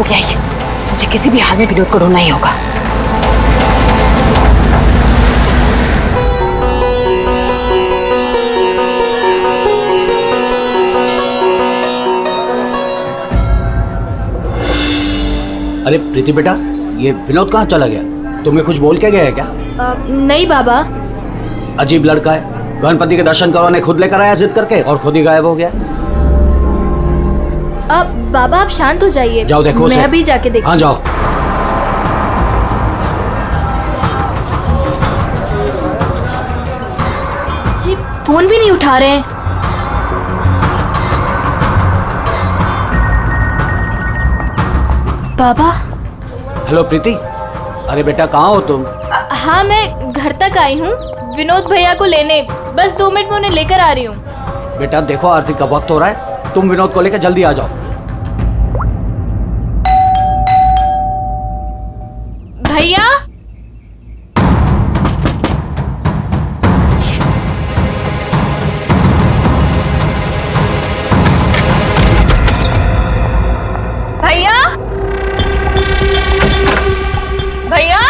S1: हो गया ये, मुझे किसी भी हाल में विनोद को ढूंढना ही होगा।
S3: अरे प्रीति बेटा, ये विनोद कहाँ चला गया? तुम्हें कुछ बोल के गया है क्या?
S13: नहीं बाबा।
S3: अजीब लड़का है, गणपति के दर्शन करवाने खुद लेकर आया जिद करके और खुद ही गायब हो गया।
S13: अब बाबा आप शांत हो जाइए।
S3: जाओ देखो
S13: मैं
S3: उसे।
S13: अभी जाके देखती।
S3: हाँ जाओ।
S13: जी फोन भी नहीं उठा रहे हैं। बाबा।
S3: हेलो प्रीति, अरे बेटा कहाँ हो तुम?
S13: हाँ मैं घर तक आई हूँ विनोद भैया को लेने, बस 2 मिनट में उन्हें लेकर आ रही हूँ।
S3: बेटा देखो आरती का वक्त हो रहा है, तुम विनोद को लेकर जल्दी आ जाओ।
S13: भैया। भैया। भैया।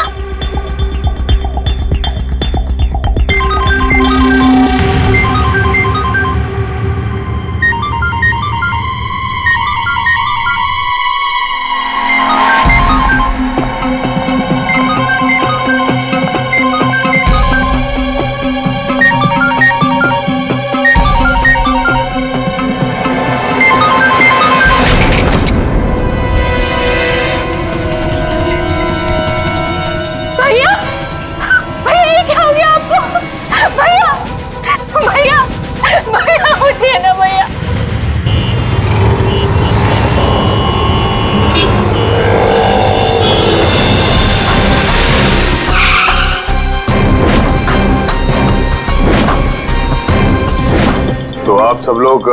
S2: तो आप सब लोग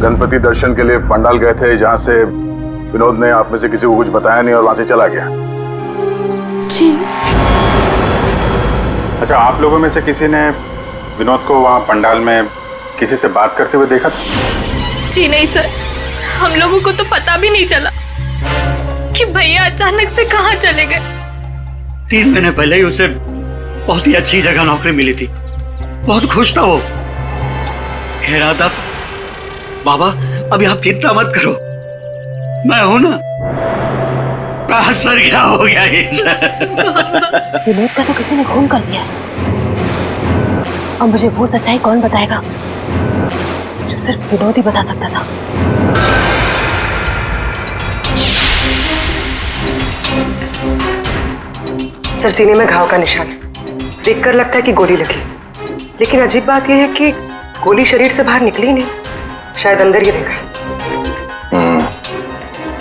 S2: गणपति दर्शन के लिए पंडाल गए थे, जहां से विनोद ने आप में से किसी को कुछ बताया नहीं और वहां से चला गया।
S13: जी।
S2: अच्छा, आप लोगों में से किसी ने विनोद को वहां पंडाल में किसी से बात करते हुए देखा था?
S16: जी नहीं सर, हम लोगों को तो पता भी नहीं चला कि भैया अचानक से कहाँ चले गए।
S17: 3 महीने पहले ही उसे बहुत ही अच्छी जगह नौकरी मिली थी, बहुत खुश था वो। कह रहा था बाबा अभी आप चिंता मत करो, मैं हूं ना। सर क्या हो गया
S15: विनोद का तो किसी ने खून कर दिया, और मुझे वो सच्चाई कौन बताएगा जो सिर्फ विनोद ही बता सकता था।
S9: सर सीने में घाव का निशान, देखकर लगता है कि गोली लगी, लेकिन अजीब बात यह है कि गोली शरीर से बाहर निकली नहीं, शायद अंदर ही रह गई।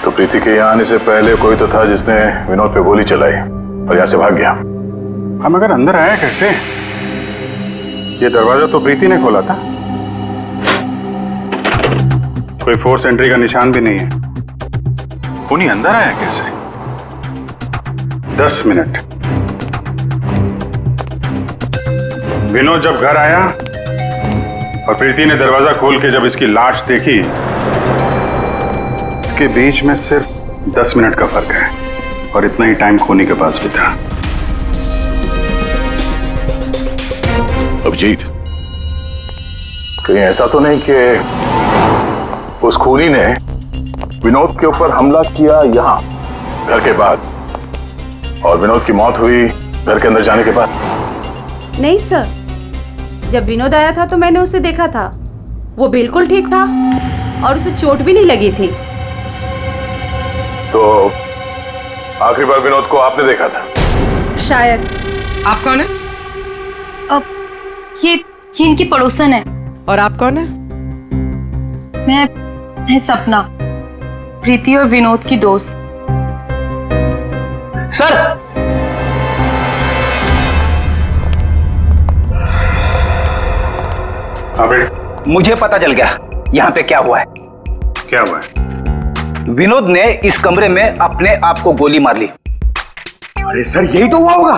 S2: तो प्रीति के यहाँ आने से पहले कोई तो था जिसने विनोद पे गोली चलाई और यहाँ से भाग गया। हम अगर अंदर आया कैसे? ये दरवाजा तो प्रीति ने खोला था, कोई फोर्स एंट्री का निशान भी नहीं है। उन्हीं अंदर आया कैसे? 10 मिनट। विनोद जब घर आया और प्रीति ने दरवाजा खोल के जब इसकी लाश देखी, इसके बीच में सिर्फ 10 मिनट का फर्क है और इतना ही टाइम खोनी के पास भी था।
S10: अभिजीत, कहीं ऐसा तो नहीं कि उस खूनी ने विनोद के ऊपर हमला किया यहाँ घर के बाद और विनोद की मौत हुई घर के अंदर जाने के बाद?
S18: नहीं सर, जब विनोद आया था तो मैंने उसे देखा था, वो बिल्कुल ठीक था और उसे चोट भी नहीं लगी थी।
S10: तो आखिरी बार विनोद को आपने देखा था?
S18: शायद।
S9: आप कौन है?
S16: अब ये इनकी पड़ोसन है।
S9: और आप कौन है?
S16: मैं सपना, प्रीति और विनोद की दोस्त।
S12: सर
S2: हाँ बेटे,
S12: मुझे पता चल गया यहाँ पे क्या हुआ है।
S2: क्या हुआ है?
S12: विनोद ने इस कमरे में अपने आप को गोली मार ली।
S8: अरे सर यही तो हुआ होगा,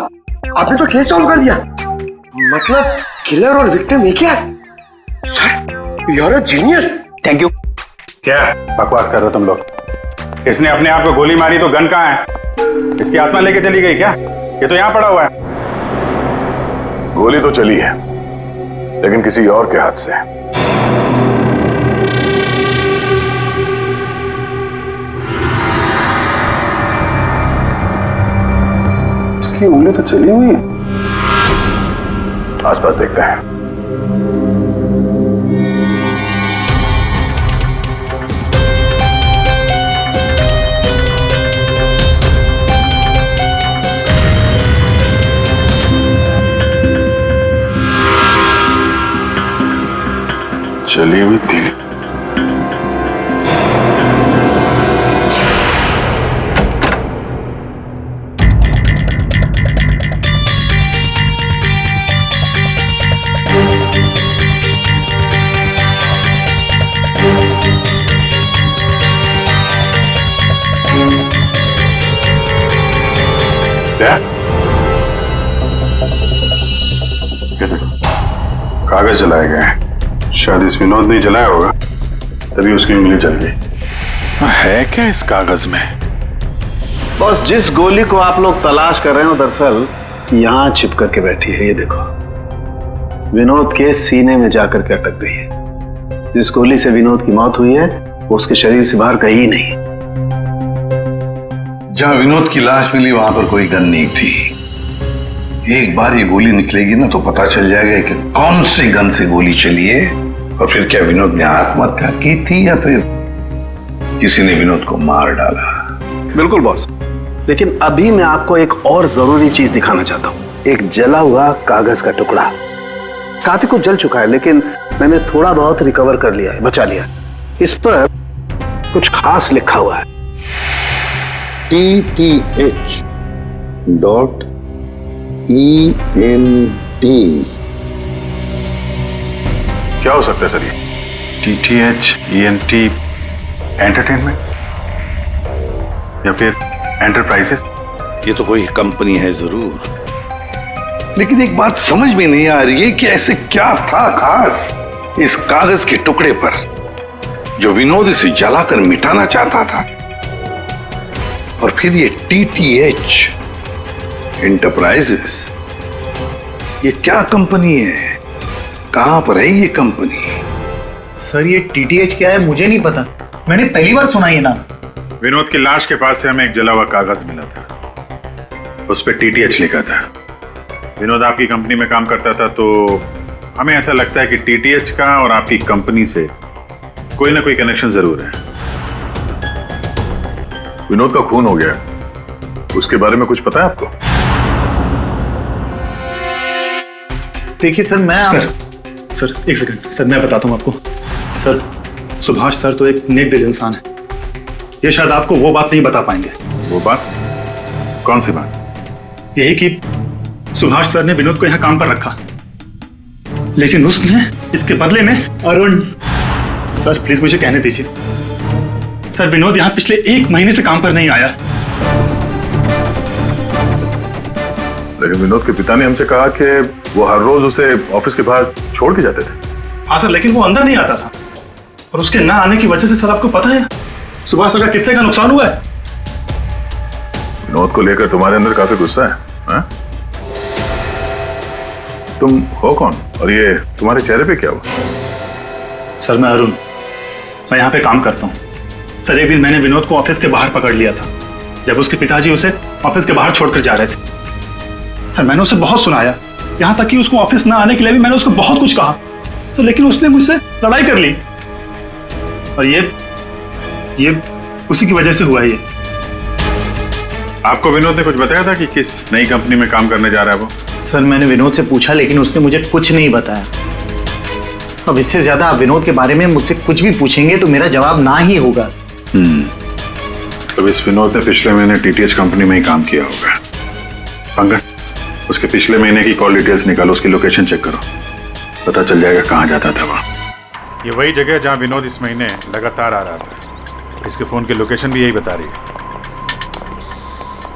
S8: आपने तो केस सॉल्व कर दिया। मतलब किलर और विक्टिम एक ही है। Sir you are a genius.
S12: Thank you.
S2: क्या बकवास कर रहे हो तुम लोग? इसने अपने आप को गोली मारी तो गन कहाँ है? इसकी आत्मा लेके चली गई क्या? ये तो यहाँ पड़ा हुआ है।
S4: गोली तो चली है, लेकिन किसी और के हाथ से।
S10: इसकी उंगली तो चली हुई है।
S4: आसपास देखते हैं।
S2: चली हुई थी। क्या? कागज जलाए गए हैं। शायद इस विनोद ने जलाया होगा, तभी उसकी उंगली जल गई। है क्या इस कागज में?
S3: बॉस, जिस गोली को आप लोग तलाश कर रहे हो दरअसल यहां छिप करके बैठी है। ये देखो, विनोद के सीने में जाकर के अटक गई है। जिस गोली से विनोद की मौत हुई है वो उसके शरीर से बाहर कहीं नहीं।
S10: जहां विनोद की लाश मिली वहां पर कोई गन नहीं थी। एक बार ये गोली निकलेगी ना तो पता चल जाएगा कि कौन सी गन से गोली चली है, और फिर क्या विनोद ने आत्महत्या की थी या फिर किसी ने विनोद को मार डाला।
S3: बिल्कुल बॉस, लेकिन अभी मैं आपको एक और जरूरी चीज दिखाना चाहता हूँ। एक जला हुआ कागज का टुकड़ा। काफी कुछ जल चुका है, लेकिन मैंने थोड़ा बहुत रिकवर कर लिया है, बचा लिया। इस पर कुछ खास लिखा हुआ है।
S10: TTH.ENT।
S2: क्या हो सकता है सर ये? TTH.ENT एंटरटेनमेंट या फिर एंटरप्राइजेस?
S10: ये तो कोई कंपनी है जरूर, लेकिन एक बात समझ में नहीं आ रही है कि ऐसे क्या था खास इस कागज के टुकड़े पर जो विनोद इसे जलाकर मिटाना चाहता था। और फिर ये TTH एंटरप्राइजेस, ये क्या कंपनी है? कहां पर है ये कंपनी?
S17: सर ये TTH क्या है मुझे नहीं पता, मैंने पहली बार सुना ये नाम।
S2: विनोद की लाश के पास से हमें एक जला हुआ कागज मिला था, उस पर TTH लिखा था। विनोद आपकी कंपनी में काम करता था, तो हमें ऐसा लगता है कि TTH का और आपकी कंपनी से कोई ना कोई कनेक्शन जरूर है।
S4: विनोद का खून हो गया, उसके बारे में कुछ पता है आपको?
S17: देखिए सर, सर एक सेकंड सर, मैं बताता हूँ आपको। सर सुभाष सर तो एक नेक दिल इंसान है, ये शायद आपको वो बात नहीं बता पाएंगे।
S2: वो बात? कौन सी बात?
S17: यही कि सुभाष सर ने विनोद को यहाँ काम पर रखा, लेकिन उसने इसके बदले में अरुण। सर प्लीज मुझे कहने दीजिए। सर विनोद यहाँ पिछले 1 महीने से काम पर नहीं आया।
S4: लेकिन विनोद के पिता ने हमसे कहा कि वो हर रोज उसे ऑफिस के बाहर छोड़ के जाते थे।
S17: हाँ सर, लेकिन वो अंदर नहीं आता था, और उसके ना आने की वजह से सर आपको पता है सुभाष सर का कितने का नुकसान हुआ है।
S4: विनोद को लेकर तुम्हारे अंदर काफी गुस्सा है, हाँ? तुम हो कौन और ये तुम्हारे चेहरे पे क्या हुआ?
S17: सर मैं अरुण, मैं यहाँ पे काम करता हूँ। सर एक दिन मैंने विनोद को ऑफिस के बाहर पकड़ लिया था, जब उसके पिताजी उसे ऑफिस के बाहर छोड़कर जा रहे थे। सर मैंने उसे बहुत सुनाया, यहाँ तक कि उसको ऑफिस ना आने के लिए भी मैंने उसको बहुत कुछ कहा सर, लेकिन उसने मुझसे लड़ाई कर ली, और ये उसी की वजह से हुआ है ये।
S2: आपको विनोद ने कुछ बताया था कि किस नई कंपनी में काम करने जा रहा है वो?
S17: सर मैंने विनोद से पूछा, लेकिन उसने मुझे कुछ नहीं बताया। अब इससे ज्यादा आप विनोद के बारे में मुझसे कुछ भी पूछेंगे तो मेरा जवाब ना ही होगा।
S2: तो इस विनोद ने पिछले महीने TTH कंपनी में ही काम किया होगा। पंकज, उसके पिछले महीने की कॉल डिटेल्स निकालो, उसकी लोकेशन चेक करो, पता चल जाएगा कहाँ जाता था वहाँ। ये वही जगह है जहाँ विनोद इस महीने लगातार आ रहा था। इसके फोन की लोकेशन भी यही बता रही है।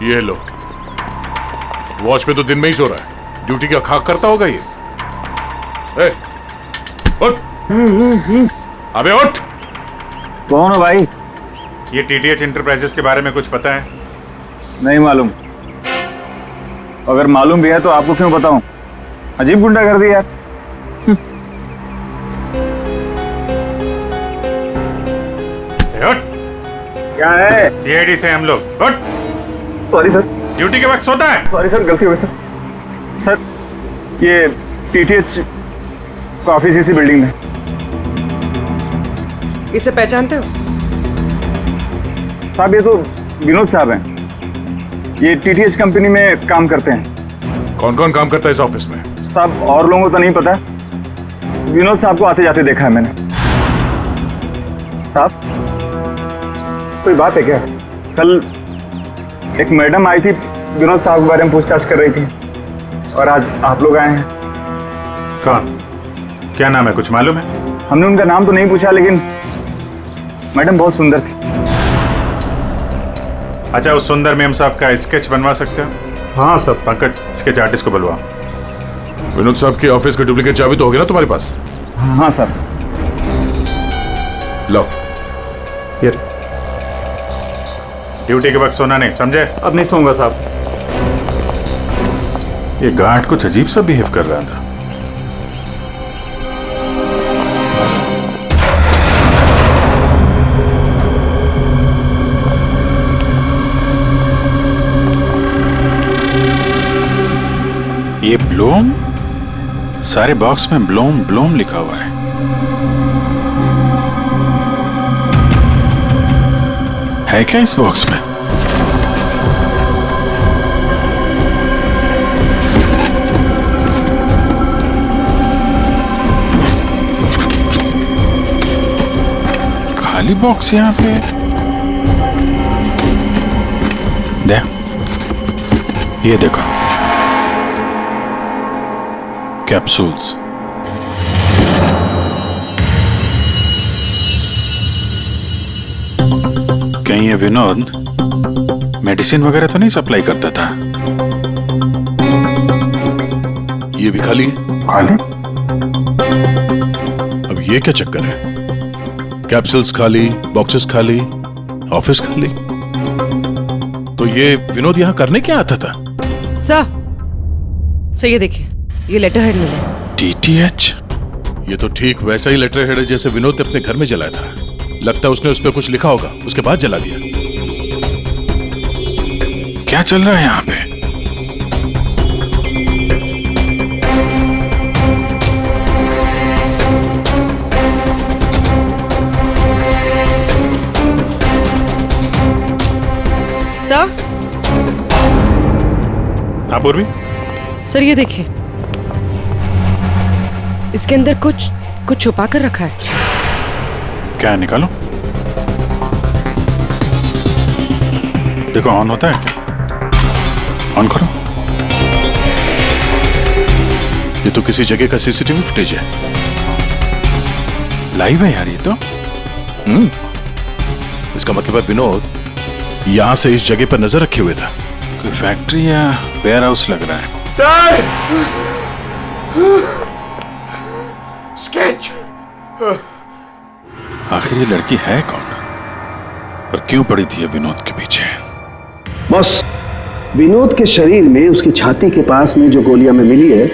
S4: ये लो, वॉच पे तो दिन में ही सो रहा है, ड्यूटी का खाक करता होगा ये। उठ, अबे उठ।
S12: कौन हो भाई?
S5: ये टीटीएच इंटरप्राइजेस के बारे में कुछ पता है?
S14: नहीं मालूम। अगर मालूम भी है तो आपको क्यों बताऊं? अजीब गुंडा कर दिया यार। क्या है?
S5: सीआईडी से हम लोग।
S14: Sorry sir.
S5: ड्यूटी के वक्त सोता है?
S14: सॉरी सर, गलती हो गई सर। सर ये टीटीएच का ऑफिस इसी बिल्डिंग में।
S9: इसे पहचानते हो?
S14: साहब ये तो विनोद साहब हैं। ये टीटीएच कंपनी में काम करते हैं।
S4: कौन कौन काम करता है इस ऑफिस में?
S14: साहब और लोगों को तो नहीं पता, विनोद साहब को आते जाते देखा है मैंने। साहब कोई बात है क्या? कल एक मैडम आई थी, विनोद साहब के बारे में पूछताछ कर रही थी, और आज आप लोग आए हैं।
S5: कौन? क्या नाम है, कुछ मालूम है?
S14: हमने उनका नाम तो नहीं पूछा, लेकिन मैडम बहुत सुंदर थी।
S5: अच्छा, उस सुंदर मैम साहब का स्केच बनवा सकते हो?
S14: हाँ सर।
S5: पंकज, स्केच आर्टिस्ट को बुलवाओ।
S4: विनोद साहब के ऑफिस की डुप्लीकेट चाबी तो होगी ना तुम्हारे पास?
S14: हाँ सर।
S4: लो।
S5: ड्यूटी के वक्त सोना नहीं, समझे?
S14: अब नहीं सोऊंगा साहब।
S5: ये गार्ड कुछ अजीब सा बिहेव कर रहा था। ये ब्लूम, सारे बॉक्स में ब्लूम ब्लूम लिखा हुआ है। है क्या इस बॉक्स में? खाली बॉक्स यहाँ पे। दे, ये देखो, कैप्सूल्स। कहीं ये विनोद मेडिसिन वगैरह तो नहीं सप्लाई करता था?
S4: ये भी खाली है।
S5: खाली?
S4: अब ये क्या चक्कर है? कैप्सूल्स खाली, बॉक्सेस खाली, ऑफिस खाली। तो ये विनोद यहाँ करने क्या आता था?
S9: सर ये देखिए, ये लेटर हेड मिला।
S5: टीटीएच?
S4: ये तो ठीक वैसा ही लेटर हेड है जैसे विनोद ने अपने घर में जलाया था। लगता है उसने उस पर कुछ लिखा होगा, उसके बाद जला दिया।
S5: क्या चल रहा है यहाँ पे?
S9: सर?
S5: हाँ पूर्वी?
S9: सर ये देखिए, इसके अंदर कुछ छुपा कर रखा है।
S5: क्या, निकालो। देखो, ऑन होता है क्या? ऑन करो।
S4: ये तो किसी जगह का सीसीटीवी फुटेज है।
S5: लाइव है यार ये तो।
S4: इसका मतलब है विनोद यहां से इस जगह पर नजर रखे हुए था।
S5: कोई फैक्ट्री या वेयर हाउस लग रहा है।
S8: सर! स्केच!
S5: आखिर ये लड़की है कौन और क्यों पड़ी थी विनोद के पीछे?
S3: बस विनोद के शरीर में, उसकी छाती के पास में जो गोलियां में मिली है,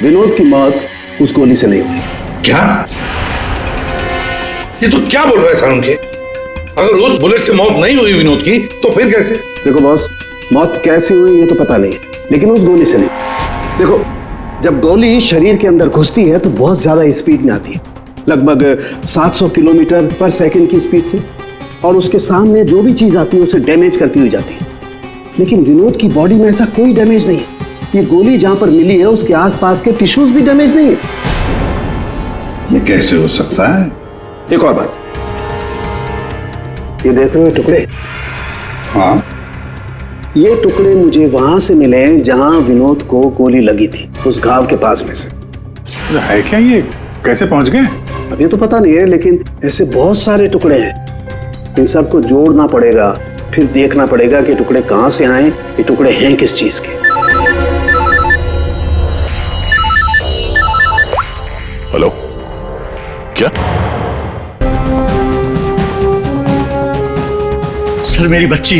S3: विनोद की मौत उस गोली से नहीं हुई।
S10: क्या? ये तो क्या बोल रहा है सारुण के? अगर उस बुलेट से मौत नहीं हुई विनोद की तो फिर कैसे?
S3: देखो बॉस, मौत कैसे हुई ये तो पता नहीं, लेकिन उस गोली से नहीं। देखो, जब गोली शरीर के अंदर घुसती है तो बहुत ज्यादा स्पीड में आती है, लगभग 700 किलोमीटर पर सेकंड की स्पीड से, और उसके सामने जो भी चीज आती है उसे डैमेज करती हुई जाती है। लेकिन विनोद की बॉडी में ऐसा कोई डैमेज नहीं है। ये गोली जहां पर मिली है उसके आसपास के टिश्यूज भी डैमेज नहीं है।
S10: ये कैसे हो सकता है?
S3: एक और बात, ये देख रहे हो टुकड़े?
S10: हाँ,
S3: ये टुकड़े मुझे वहां से मिले जहां विनोद को गोली लगी थी, उस घाव के पास में से।
S5: है क्या ये? कैसे पहुंच गए?
S3: अब ये तो पता नहीं है, लेकिन ऐसे बहुत सारे टुकड़े हैं। इन सबको जोड़ना पड़ेगा, फिर देखना पड़ेगा कि टुकड़े कहां से आए, ये टुकड़े हैं किस चीज के।
S4: हेलो, क्या?
S17: सर मेरी बच्ची,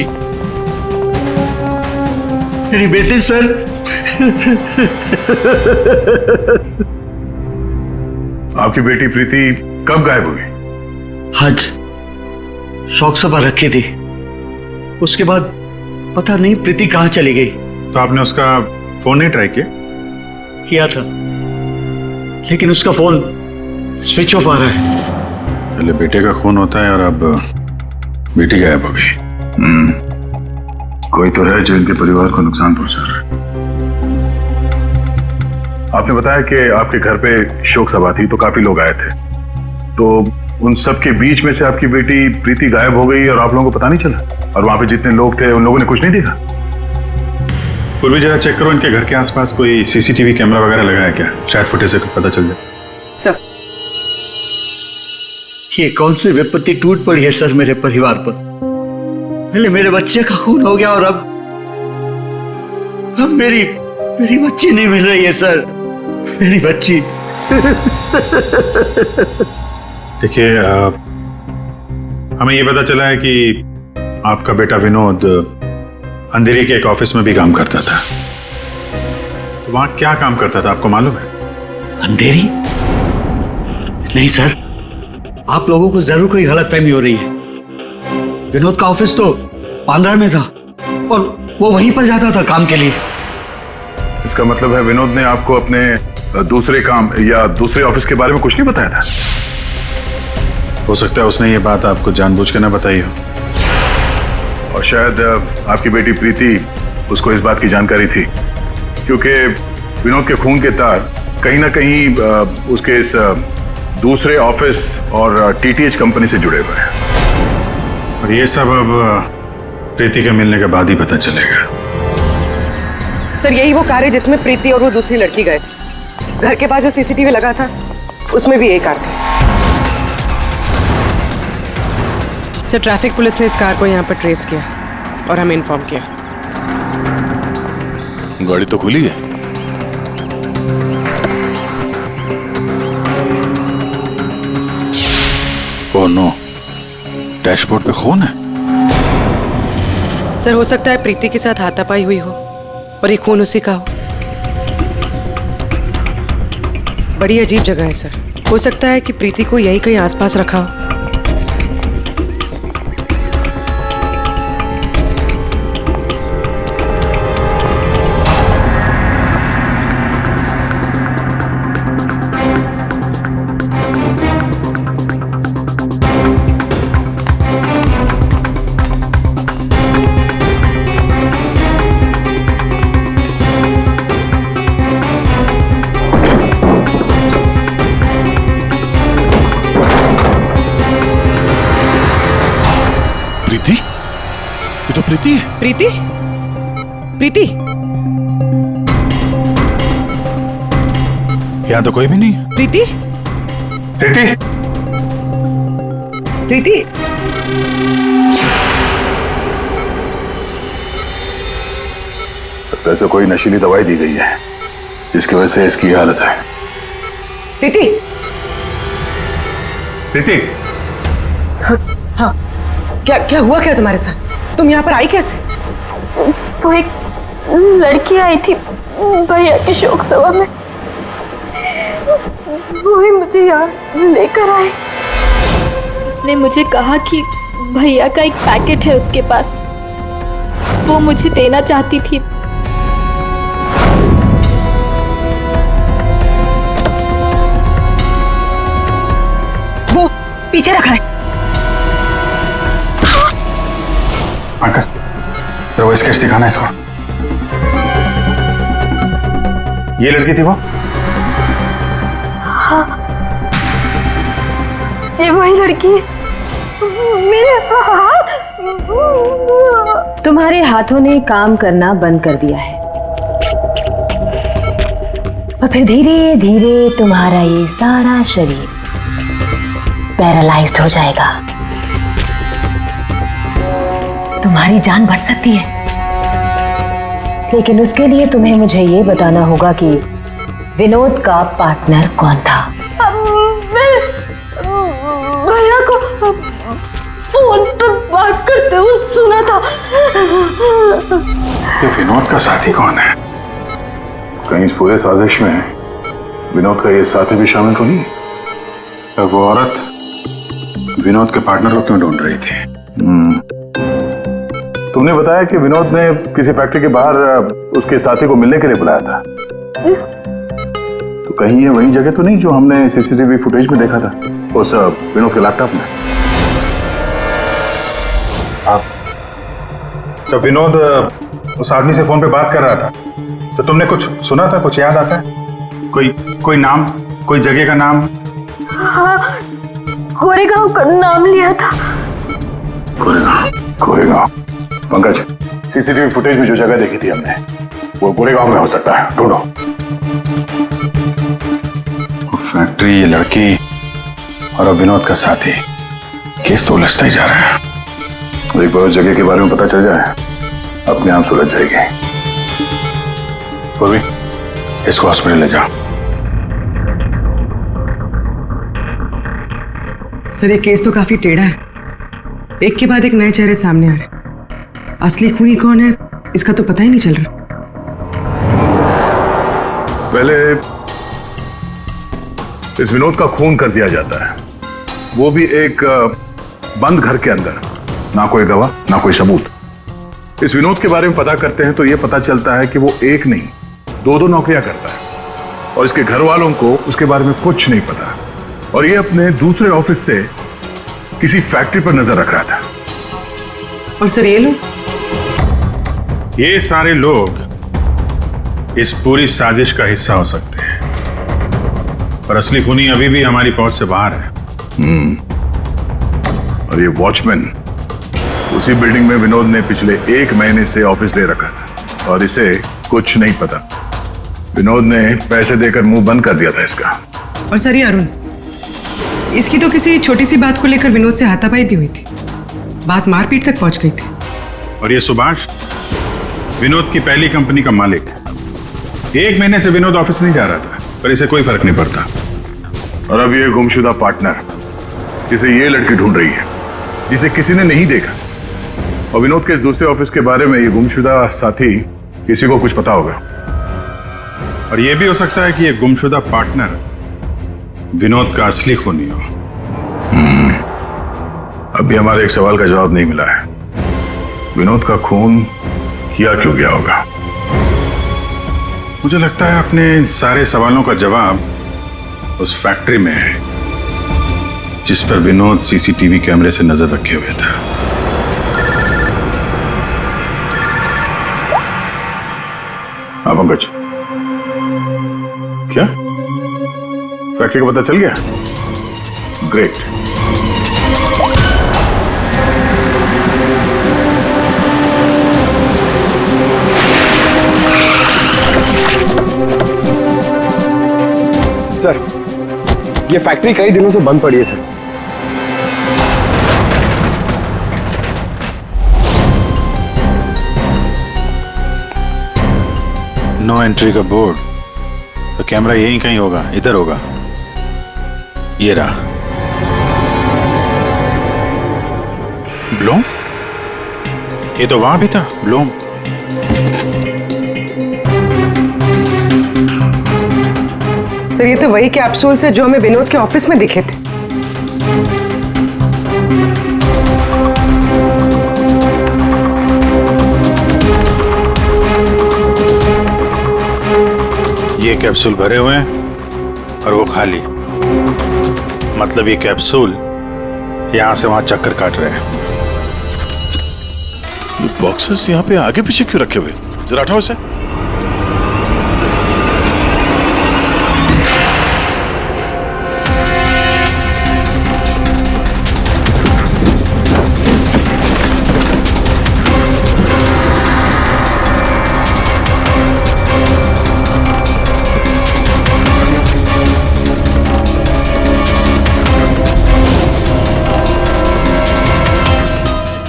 S17: मेरी बेटी सर।
S6: आपकी बेटी प्रीति कब गायब हुई?
S17: आज शौक सभा रखी थी, उसके बाद पता नहीं प्रीति कहाँ चली गई।
S5: तो आपने उसका फोन नहीं ट्राई
S17: किया था, लेकिन उसका फोन स्विच ऑफ आ रहा है।
S5: पहले बेटे का खून होता है और अब बेटी गायब हो गई।
S6: कोई तो है जो इनके परिवार को नुकसान पहुंचा रहा है। आपने बताया कि आपके घर पे शोक सभा थी तो काफी लोग आए थे, तो उन सब के बीच में से आपकी बेटी प्रीति गायब हो गई और आप लोगों को पता नहीं चला? और वहां पे जितने लोग थे उन लोगों ने कुछ नहीं देखा?
S5: पूर्वी जरा चेक करो इनके घर के आसपास कोई सीसीटीवी कैमरा वगैरह लगा है क्या? शायद फुटेज से कुछ पता चल जाए।
S17: सर, ये कौन सी विपत्ति टूट पड़ी है सर मेरे परिवार पर। पहले मेरे बच्चे का खून हो गया और अब मेरी बच्ची नहीं मिल रही है सर, मेरी बच्ची।
S5: देखिए, हमें ये पता चला है कि आपका बेटा विनोद अंधेरी के एक ऑफिस में भी काम करता था। तो वहां क्या काम करता था आपको मालूम है?
S17: अंधेरी? नहीं सर, आप लोगों को जरूर कोई गलतफहमी हो रही है। विनोद का ऑफिस तो बांद्रा में था और वो वहीं पर जाता था काम के लिए।
S6: इसका मतलब है विनोद ने आपको अपने दूसरे काम या दूसरे ऑफिस के बारे में कुछ नहीं बताया था?
S5: हो सकता है उसने ये बात आपको जानबूझ के ना बताई हो,
S6: और शायद आपकी बेटी प्रीति उसको इस बात की जानकारी थी, क्योंकि विनोद के खून के तार कहीं ना कहीं उसके इस दूसरे ऑफिस और टीटीएच कंपनी से जुड़े हुए हैं।
S5: और ये सब अब प्रीति के मिलने के बाद ही पता चलेगा।
S9: सर, यही वो कार है जिसमें प्रीति और वो दूसरी लड़की गए। घर के पास जो सीसीटीवी लगा था उसमें भी यही कार थी। सर, ट्रैफिक पुलिस ने इस कार को यहाँ पर ट्रेस किया और हमें इन्फॉर्म किया।
S4: गाड़ी तो खुली है। ओह नो, डैशबोर्ड पे खून है।
S9: सर, हो सकता है प्रीति के साथ हाथापाई हुई हो और ये खून उसी का हो। बड़ी अजीब जगह है सर, हो सकता है कि प्रीति को यहीं कहीं आसपास रखा हो।
S4: प्रीति?
S9: प्रीति? प्रीति?
S5: यहाँ तो कोई भी नहीं।
S9: प्रीति?
S5: प्रीति?
S9: प्रीति?
S6: वैसे कोई नशीली दवाई दी गई है जिसकी वजह से इसकी हालत है।
S9: प्रीति?
S5: प्रीति?
S9: हाँ, क्या हुआ क्या तुम्हारे साथ? तुम यहाँ पर आई कैसे?
S16: वो एक लड़की आई थी भैया की शोक सभा में, वो ही मुझे यहाँ लेकर आई। उसने मुझे कहा कि भैया का एक पैकेट है उसके पास, वो मुझे देना चाहती थी।
S1: वो पीछे रखा है।
S5: आकर तो वो स्केच दिखाना इसको। ये लड़की थी वो?
S16: हाँ, ये वही लड़की है। मेरे हाथ।
S15: तुम्हारे हाथों ने काम करना बंद कर दिया है और फिर धीरे धीरे तुम्हारा ये सारा शरीर पैरालाइज्ड हो जाएगा। तुम्हारी जान बच सकती है, लेकिन उसके लिए तुम्हें मुझे ये बताना होगा कि विनोद का पार्टनर कौन था।
S16: भैया को फोन पर बात करते हुए सुना
S2: ये विनोद का साथी कौन है? कहीं इस पूरे साजिश में विनोद का ये साथी भी शामिल तो नहीं? तो वो औरत विनोद के पार्टनर को क्यों ढूंढ रही थी? तुमने बताया कि विनोद ने किसी फैक्ट्री के बाहर उसके साथी को मिलने के लिए बुलाया था। तो कहीं ये वही जगह तो नहीं जो हमने सीसीटीवी फुटेज में देखा था उस विनोद के लैपटॉप में?
S5: तो विनोद उस आदमी से फोन पे बात कर रहा था, तो तुमने कुछ सुना था? कुछ याद आता है? कोई नाम, कोई जगह का नाम?
S16: हाँ, गोरेगांव का नाम लिया था।
S2: गोरेगांव। पंकज, सीसीटीवी फुटेज में जो जगह देखी थी हमने वो गोरेगांव में हो सकता है, ढूंढो। फैक्ट्री, ये लड़की और अब विनोद का साथी, केस तो उलझता ही जा रहा है। एक बार उस जगह के बारे में पता चल जाए अपने आप सुलझ जाएगी। पूर्वी, इसको हॉस्पिटल ले जाओ।
S9: सर, ये केस तो काफी टेढ़ा है। एक के बाद एक नए चेहरे सामने आ रहे हैं। असली खूनी कौन है इसका तो पता ही नहीं चल रहा।
S2: पहले इस विनोद का खून कर दिया जाता है, वो भी एक बंद घर के अंदर। ना कोई गवाह, ना कोई सबूत। इस विनोद के बारे में पता करते हैं तो यह पता चलता है कि वो एक नहीं, दो नौकरियां करता है और इसके घर वालों को उसके बारे में कुछ नहीं पता। और ये अपने दूसरे ऑफिस से किसी फैक्ट्री पर नजर रख रहा था।
S9: और सर, ये लोग,
S5: ये सारे लोग इस पूरी साजिश का हिस्सा हो सकते हैं, पर असली खूनी अभी भी हमारी पहुंच से बाहर है।
S2: और ये वॉचमैन उसी बिल्डिंग में विनोद ने पिछले 1 महीने से ऑफिस ले रखा था और इसे कुछ नहीं पता। विनोद ने पैसे देकर मुंह बंद कर दिया था इसका।
S9: और सर, ये अरुण, इसकी तो किसी छोटी सी बात को लेकर विनोद से हाथापाई भी हुई थी। बात मारपीट तक पहुंच गई थी।
S5: और ये सुभाष विनोद की पहली कंपनी का मालिक। 1 महीने से विनोद ऑफिस नहीं जा रहा था, पर इसे कोई फर्क नहीं पड़ता।
S2: और अब ये गुमशुदा पार्टनर जिसे ये लड़की ढूंढ रही है, जिसे किसी ने नहीं देखा, और विनोद के इस दूसरे ऑफिस के बारे में ये गुमशुदा साथी किसी को कुछ पता होगा।
S5: और यह भी हो सकता है कि ये गुमशुदा पार्टनर विनोद का असली खूनी हो।
S2: अभी हमारे एक सवाल का जवाब नहीं मिला है। विनोद का खून किया क्यों गया होगा?
S5: मुझे लगता है अपने सारे सवालों का जवाब उस फैक्ट्री में है जिस पर विनोद सीसीटीवी कैमरे से नजर रखे हुए था।
S2: हाँ पंकज, क्या फैक्ट्री का पता चल गया? ग्रेट।
S8: सर, ये फैक्ट्री कई दिनों से बंद पड़ी है सर।
S5: नो एंट्री का बोर्ड, तो कैमरा यहीं कहीं होगा, इधर होगा। ये रहा। ब्लूम? ये तो वहां भी था, ब्लूम।
S9: सर, ये तो वही कैप्सूल्स है जो हमें विनोद के ऑफिस में दिखे थे।
S5: ये कैप्सूल भरे हुए हैं और वो खाली। मतलब ये कैप्सूल यहां से वहां चक्कर काट रहे हैं।
S4: बॉक्सेस यहाँ पे आगे पीछे क्यों रखे हुए? जरा हटाओ इसे।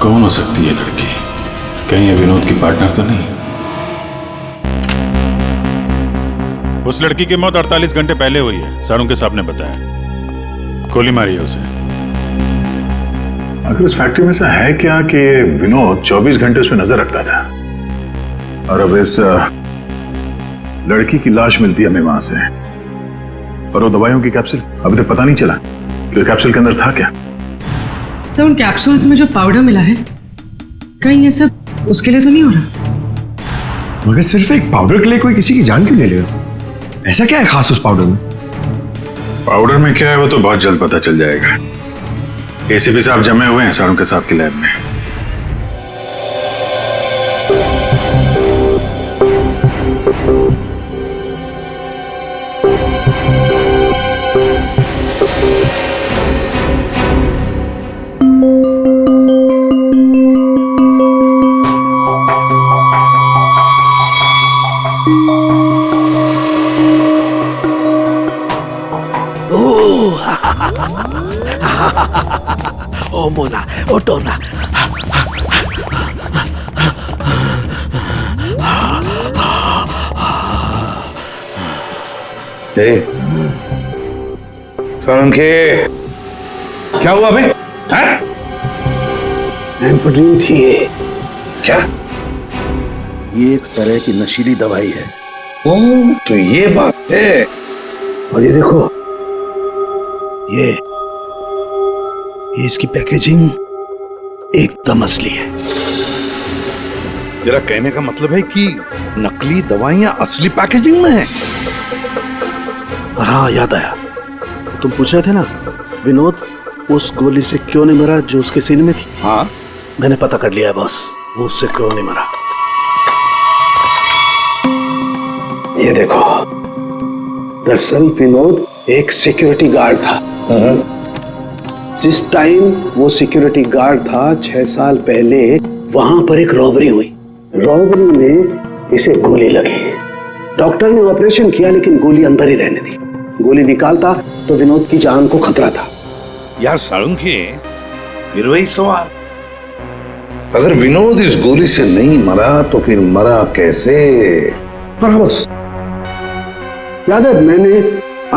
S5: कौन हो सकती है लड़की? कहीं ये विनोद की पार्टनर तो नहीं? उस लड़की की मौत 48 घंटे पहले हुई है, सारों के साहब ने बताया। गोली मारी है उसे।
S2: आखिर उस फैक्ट्री में से है क्या कि विनोद 24 घंटे उसमें नजर रखता था?
S5: और अब इस लड़की की लाश मिलती है हमें वहां से, और वो दवाइयों की कैप्सूल अभी तक पता नहीं चला कि कैप्सूल के अंदर था क्या।
S19: सर उन कैप्सूल्स में जो पाउडर मिला है, कहीं ये सब उसके लिए तो नहीं हो रहा?
S7: मगर सिर्फ एक पाउडर के लिए कोई किसी की जान क्यों ले लेगा? ऐसा क्या है खास उस पाउडर में?
S5: पाउडर में क्या है वो तो बहुत जल्द पता चल जाएगा। एसीपी साहब जमे हुए हैं सारुंके साहब की लैब में।
S3: ओ मोना, ओ टोना।
S10: सारुंके, क्या हुआ बे?
S3: एम्फेटामिन थी ये।
S10: क्या?
S3: ये एक तरह की नशीली दवाई है।
S10: ओ, तो ये बात है।
S3: और ये देखो, ये इसकी पैकेजिंग एकदम असली है।
S6: तेरा कहने का मतलब है कि नकली दवाइयां असली पैकेजिंग में हैं?
S3: और हाँ, याद आया, तुम पूछ रहे थे ना विनोद उस गोली से क्यों नहीं मरा जो उसके सीने में थी।
S6: हाँ,
S3: मैंने पता कर लिया है बॉस, वो उससे क्यों नहीं मरा। ये देखो, दरअसल विनोद एक सिक्योरिटी गार्ड था। जिस टाइम वो सिक्योरिटी गार्ड था 6 साल पहले वहां पर एक रॉबरी हुई। रॉबरी में इसे गोली लगी। डॉक्टर ने ऑपरेशन किया लेकिन गोली अंदर ही रहने दी। गोली निकालता तो विनोद की जान को खतरा था।
S10: यार सारुंके, फिर वही सवाल, अगर विनोद इस गोली से नहीं मरा तो फिर मरा कैसे?
S3: पर बस याद है मैंने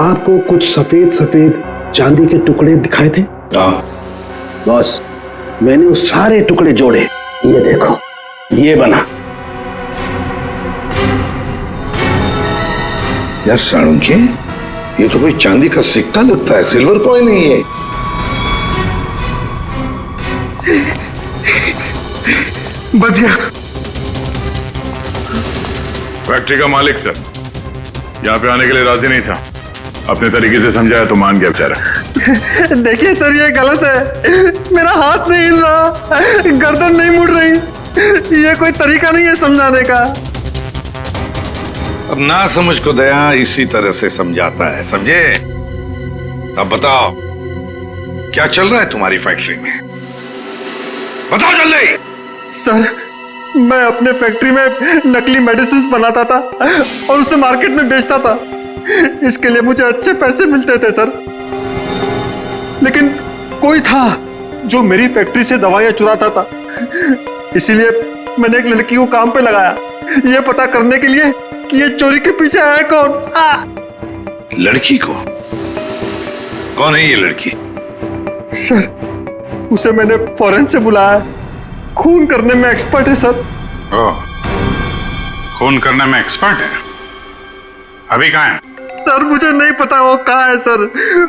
S3: आपको कुछ सफेद सफेद चांदी के टुकड़े दिखाए थे। बॉस, मैंने उस सारे टुकड़े जोड़े, ये देखो, ये बना।
S10: यार सारुंके, ये तो कोई चांदी का सिक्का लगता है, सिल्वर कॉइन नहीं है।
S6: बच गया।
S5: फैक्ट्री का मालिक सर यहाँ पे आने के लिए राजी नहीं था। अपने तरीके से समझाया तो मान गया बेचारा।
S8: देखिए सर, ये गलत है। मेरा हाथ नहीं हिल रहा, गर्दन नहीं मुड़ रही। ये कोई तरीका नहीं है समझाने का।
S10: अब ना समझ को दया इसी तरह से समझाता है, समझे? अब बताओ क्या चल रहा है तुम्हारी फैक्ट्री में? बताओ जल्दी।
S8: सर, मैं अपने फैक्ट्री में नकली मेडिसिन बनाता था और उसे मार्केट में बेचता था। इसके लिए मुझे अच्छे पैसे मिलते थे सर। लेकिन कोई था जो मेरी फैक्ट्री से दवाइयां चुराता था। इसीलिए मैंने एक लड़की को काम पे लगाया, ये पता करने के लिए कि ये चोरी के पीछे है कौन।
S10: लड़की को? कौन है ये लड़की?
S8: सर, उसे मैंने फॉरेन से बुलाया। खून करने में एक्सपर्ट है सर।
S5: ओह, खून करने में एक्सपर्ट है? अभी कहाँ है?
S8: सर, मुझे नहीं पता वो कहाँ है सर।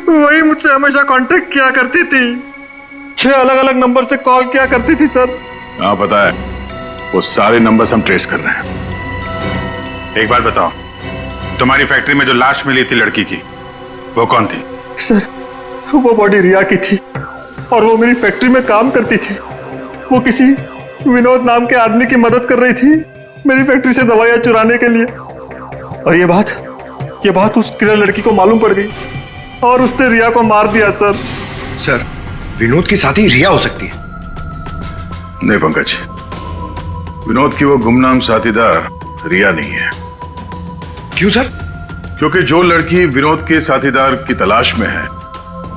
S8: वही मुझसे हमेशा कांटेक्ट किया करती थी, 6 अलग अलग नंबर से कॉल किया करती थी सर।
S5: हाँ पता है, वो सारे नंबर्स हम ट्रेस कर रहे हैं। एक बात बताओ, तुम्हारी फैक्ट्री में जो लाश मिली थी लड़की की, वो कौन थी?
S8: सर, वो बॉडी रिया की थी और वो मेरी फैक्ट्री में काम करती थी। वो किसी विनोद नाम के आदमी की मदद कर रही थी मेरी फैक्ट्री से दवाइयां चुराने के लिए। और ये बात उस किरण लड़की को मालूम पड़ गई और उसने रिया को मार दिया सर।
S7: सर, विनोद की साथी रिया हो सकती है।
S5: नहीं पंकज, विनोद की वो गुमनाम साथीदार रिया नहीं है।
S7: क्यों सर?
S5: क्योंकि जो लड़की विनोद के साथीदार की तलाश में है,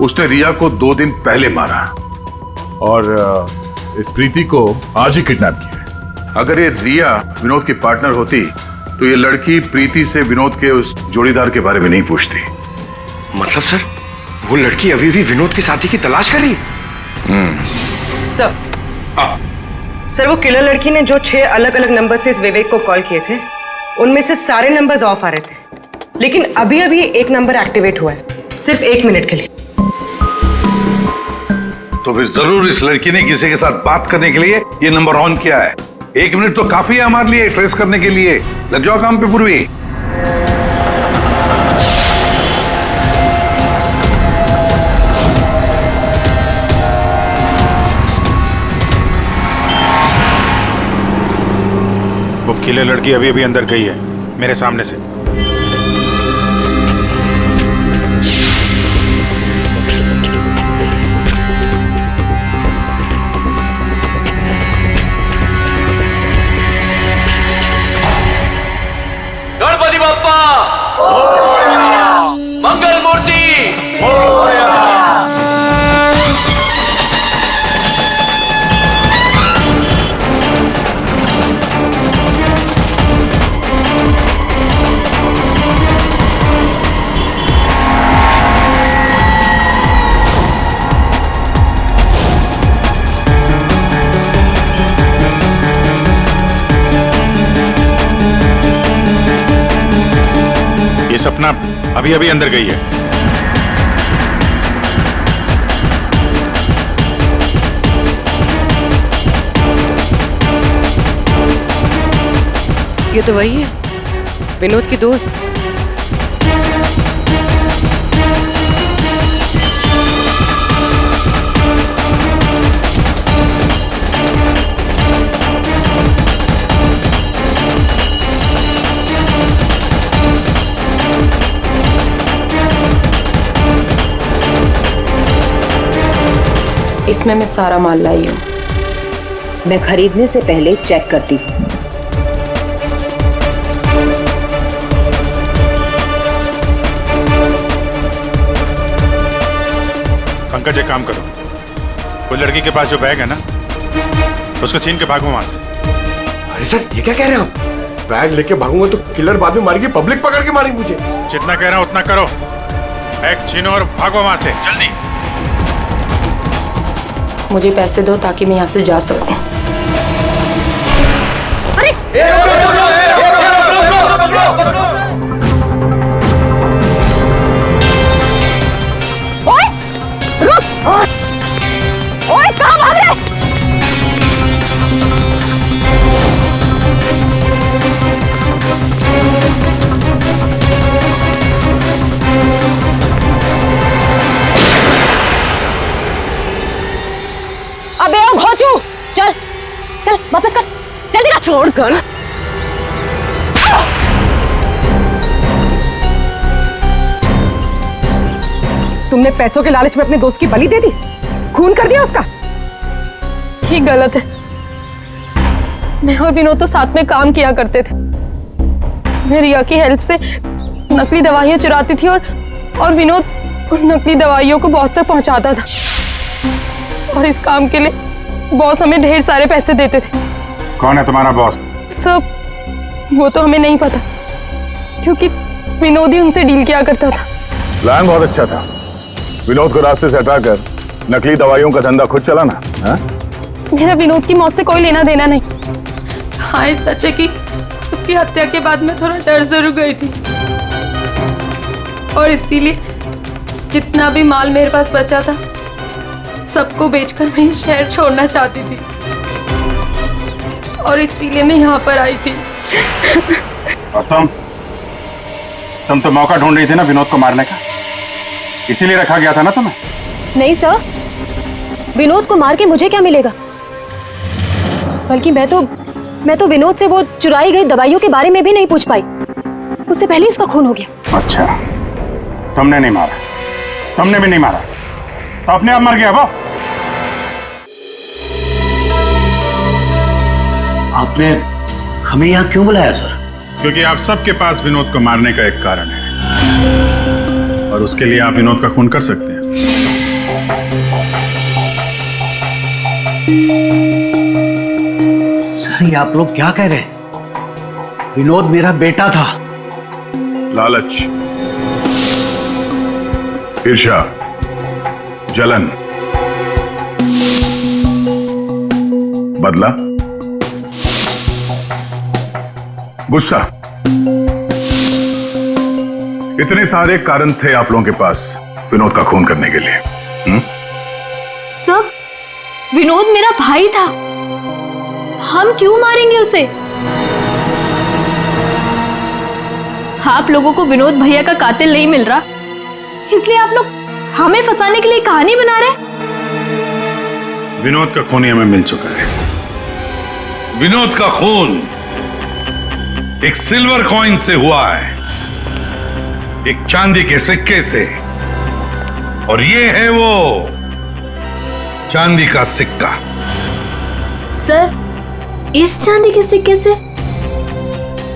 S5: उसने रिया को 2 दिन पहले मारा
S4: और इस प्रीति को आज ही किडनैप किया।
S5: अगर ये रिया विनोद की पार्टनर होती तो ये लड़की प्रीति से विनोद के उस जोड़ीदार के बारे में नहीं पूछती।
S7: मतलब सर, वो लड़की अभी भी विनोद के साथी की तलाश कर रही है?
S9: सर,
S19: सर वो किलर लड़की ने जो 6 अलग अलग नंबर से इस विवेक को कॉल किए थे, उनमें से सारे नंबर्स ऑफ आ रहे थे, लेकिन अभी अभी एक नंबर एक्टिवेट हुआ है, सिर्फ 1 मिनट के लिए।
S10: तो फिर जरूर इस लड़की ने किसी के साथ बात करने के लिए ये नंबर ऑन किया है। 1 मिनट तो काफी है हमारे लिए ट्रेस करने के लिए। लग जाओ काम पे पूर्वी।
S5: वो किले लड़की अभी अभी अंदर गई है मेरे सामने से।
S20: गणपति बप्पा मंगल मूर्ति
S5: ये सपना अभी अभी अंदर गई है।
S19: ये तो वही है, विनोद की दोस्त।
S15: इसमें मैं सारा माल लाई हूँ। मैं खरीदने से पहले चेक करती हूँ।
S5: पंकज एक काम करो, वो लड़की के पास जो बैग है ना, उसको छीन के भागो वहां से।
S7: अरे सर ये क्या कह रहे हैं आप? बैग लेके भागूंगा तो किलर बाद में मारेगी, पब्लिक पकड़ के मारेगी मुझे।
S5: जितना कह रहा हूं उतना करो, बैग छीनो और भागो वहां से जल्दी।
S15: मुझे पैसे दो ताकि मैं यहाँ से जा सकूं।
S20: अरे
S13: ओए रुक! ओए कहाँ भाग रहे? अबे ओ घोचू, चल चल वापस कर, जल्दी कर। छोड़ कर।
S1: तुमने पैसों के लालच में अपने दोस्त की बलि दे दी, खून कर दिया उसका।
S16: ये गलत है। मैं और विनोद तो साथ में काम किया करते थे। मैं रिया की हेल्प से नकली दवाइयां चुराती थी और विनोद उन नकली दवाइयों को बॉस तक पहुंचाता था। और इस काम के लिए बॉस हमें ढेर सारे पैसे देते थे।
S5: कौन है तुम्हारा बॉस?
S16: सब वो तो हमें नहीं पता, क्योंकि विनोद ही उनसे डील किया करता था।
S6: प्लान बहुत अच्छा था, विनोद को रास्ते से हटाकर नकली दवाइयों का धंधा खुद चलाना।
S16: मेरा विनोद की मौत से कोई लेना देना नहीं।
S18: हाँ सच है कि उसकी हत्या के बाद मैं थोड़ा डर जरूर गई थी, और इसीलिए जितना भी माल मेरे पास बचा था सबको बेचकर मैं ये शहर छोड़ना चाहती थी, और इसीलिए मैं यहाँ पर आई थी।
S5: और तुम तो मौका ढूंढ रही थी ना विनोद को मारने का, इसीलिए रखा गया था ना तुम्हें?
S15: नहीं सर, विनोद को मार के मुझे क्या मिलेगा? बल्कि मैं तो विनोद से वो चुराई गई दवाइयों के बारे में भी नहीं पूछ पाई। उससे पहले ही उसका खून हो गया।
S5: अच्छा, तुमने नहीं मारा, तुमने भी नहीं मारा, तो अपने आप मर गया वो।
S17: आपने हमें यहाँ क्यों बुलाया सर?
S5: क्योंकि आप सबके पास विनोद को मारने का एक कारण है, और उसके लिए आप विनोद का खून कर सकते हैं।
S17: सर ये आप लोग क्या कह रहे हैं? विनोद मेरा बेटा था।
S6: लालच, ईर्ष्या, जलन, बदला
S2: गुस्सा। इतने सारे कारण थे आप लोगों के पास विनोद का खून करने के लिए।
S15: सर, विनोद मेरा भाई था, हम क्यों मारेंगे उसे? आप लोगों को विनोद भैया का कातिल नहीं मिल रहा, इसलिए आप लोग हमें फंसाने के लिए कहानी बना रहे हैं।
S5: विनोद का खून हमें मिल चुका है।
S6: विनोद का खून एक सिल्वर कॉइन से हुआ है, एक चांदी के सिक्के से, और ये है वो चांदी का सिक्का।
S15: सर, इस चांदी के सिक्के से?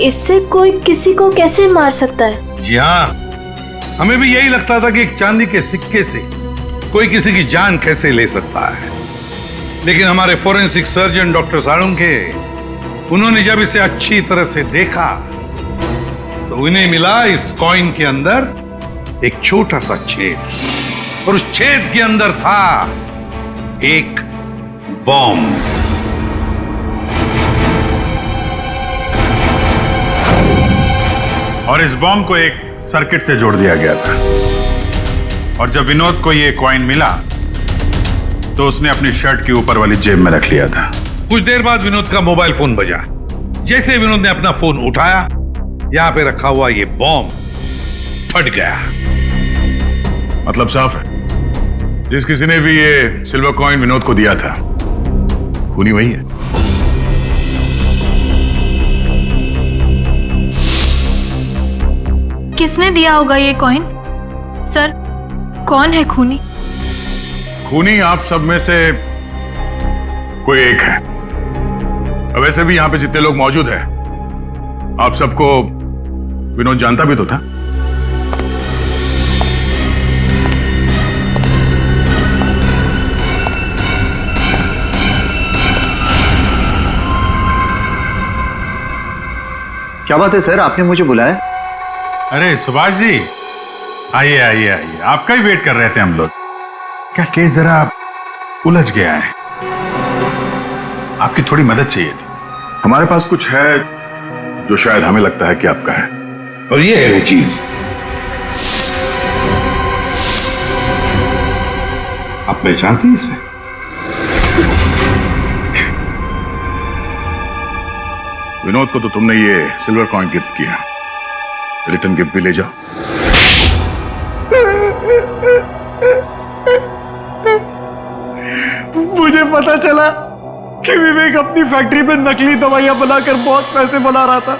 S15: इससे कोई किसी को कैसे मार सकता है?
S6: जी हाँ, हमें भी यही लगता था कि एक चांदी के सिक्के से कोई किसी की जान कैसे ले सकता है, लेकिन हमारे फोरेंसिक सर्जन डॉक्टर साळुंखे, उन्होंने जब इसे अच्छी तरह से देखा तो उन्हें मिला इस कॉइन के अंदर एक छोटा सा छेद, और उस छेद के अंदर था एक बॉम्ब।
S5: और इस बॉम्ब को एक सर्किट से जोड़ दिया गया था, और जब विनोद को यह कॉइन मिला तो उसने अपनी शर्ट की ऊपर वाली जेब में रख लिया था।
S6: कुछ देर बाद विनोद का मोबाइल फोन बजा। जैसे विनोद ने अपना फोन उठाया, यहां पे रखा हुआ ये बॉम्ब फट गया।
S2: मतलब साफ है, जिस किसी ने भी ये सिल्वर कॉइन विनोद को दिया था, खूनी वही है।
S15: किसने दिया होगा ये कॉइन? सर, कौन है खूनी?
S2: खूनी आप सब में से कोई एक है। वैसे भी यहां पे जितने लोग मौजूद हैं, आप सबको विनोद जानता भी तो था।
S8: क्या बात है सर, आपने मुझे बुलाया?
S5: अरे सुभाष जी, आइए आइए आइए, आपका ही वेट कर रहे थे हम लोग। क्या केस जरा उलझ गया है, आपकी थोड़ी मदद चाहिए थी।
S2: हमारे पास कुछ है जो शायद हमें लगता है कि आपका है,
S6: और ये है वो चीज। आप पहचानते हैं इसे?
S2: विनोद को तो तुमने ये सिल्वर कॉइन गिफ्ट किया, रिटर्न गिफ्ट भी ले जाओ।
S8: मुझे पता चला कि विवेक अपनी फैक्ट्री में नकली दवाइयां बनाकर बहुत पैसे बना रहा था,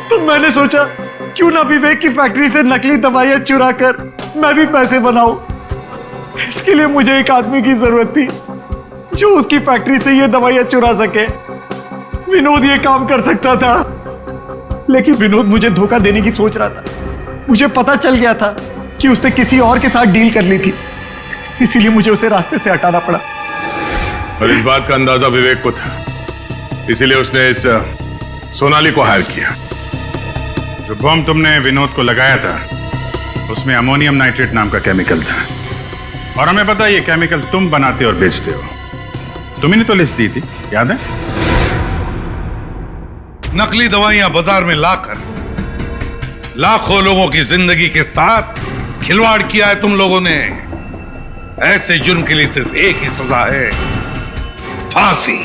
S8: तो मैंने सोचा क्यों ना विवेक की फैक्ट्री से नकली दवाइयां चुरा कर मैं भी पैसे बनाऊं। इसके लिए मुझे एक आदमी की जरूरत थी जो उसकी फैक्ट्री से ये दवाइयां चुरा सके। विनोद ये काम कर सकता था, लेकिन विनोद मुझे धोखा देने की सोच रहा था। मुझे पता चल गया था कि उसने किसी और के साथ डील कर ली थी, इसीलिए मुझे उसे रास्ते से हटाना पड़ा।
S2: और इस बात का अंदाजा विवेक को था, इसीलिए उसने इस सोनाली को हायर किया।
S5: जो बम तुमने विनोद को लगाया था, उसमें अमोनियम नाइट्रेट नाम का केमिकल था, और हमें पता है ये केमिकल तुम बनाते और बेचते हो। तुम्ही ने तो लिस्ट दी थी, याद है?
S6: नकली दवाइयां बाजार में लाकर लाखों लोगों की जिंदगी के साथ खिलवाड़ किया है तुम लोगों ने। ऐसे जुर्म के लिए सिर्फ एक ही सजा है, फांसी।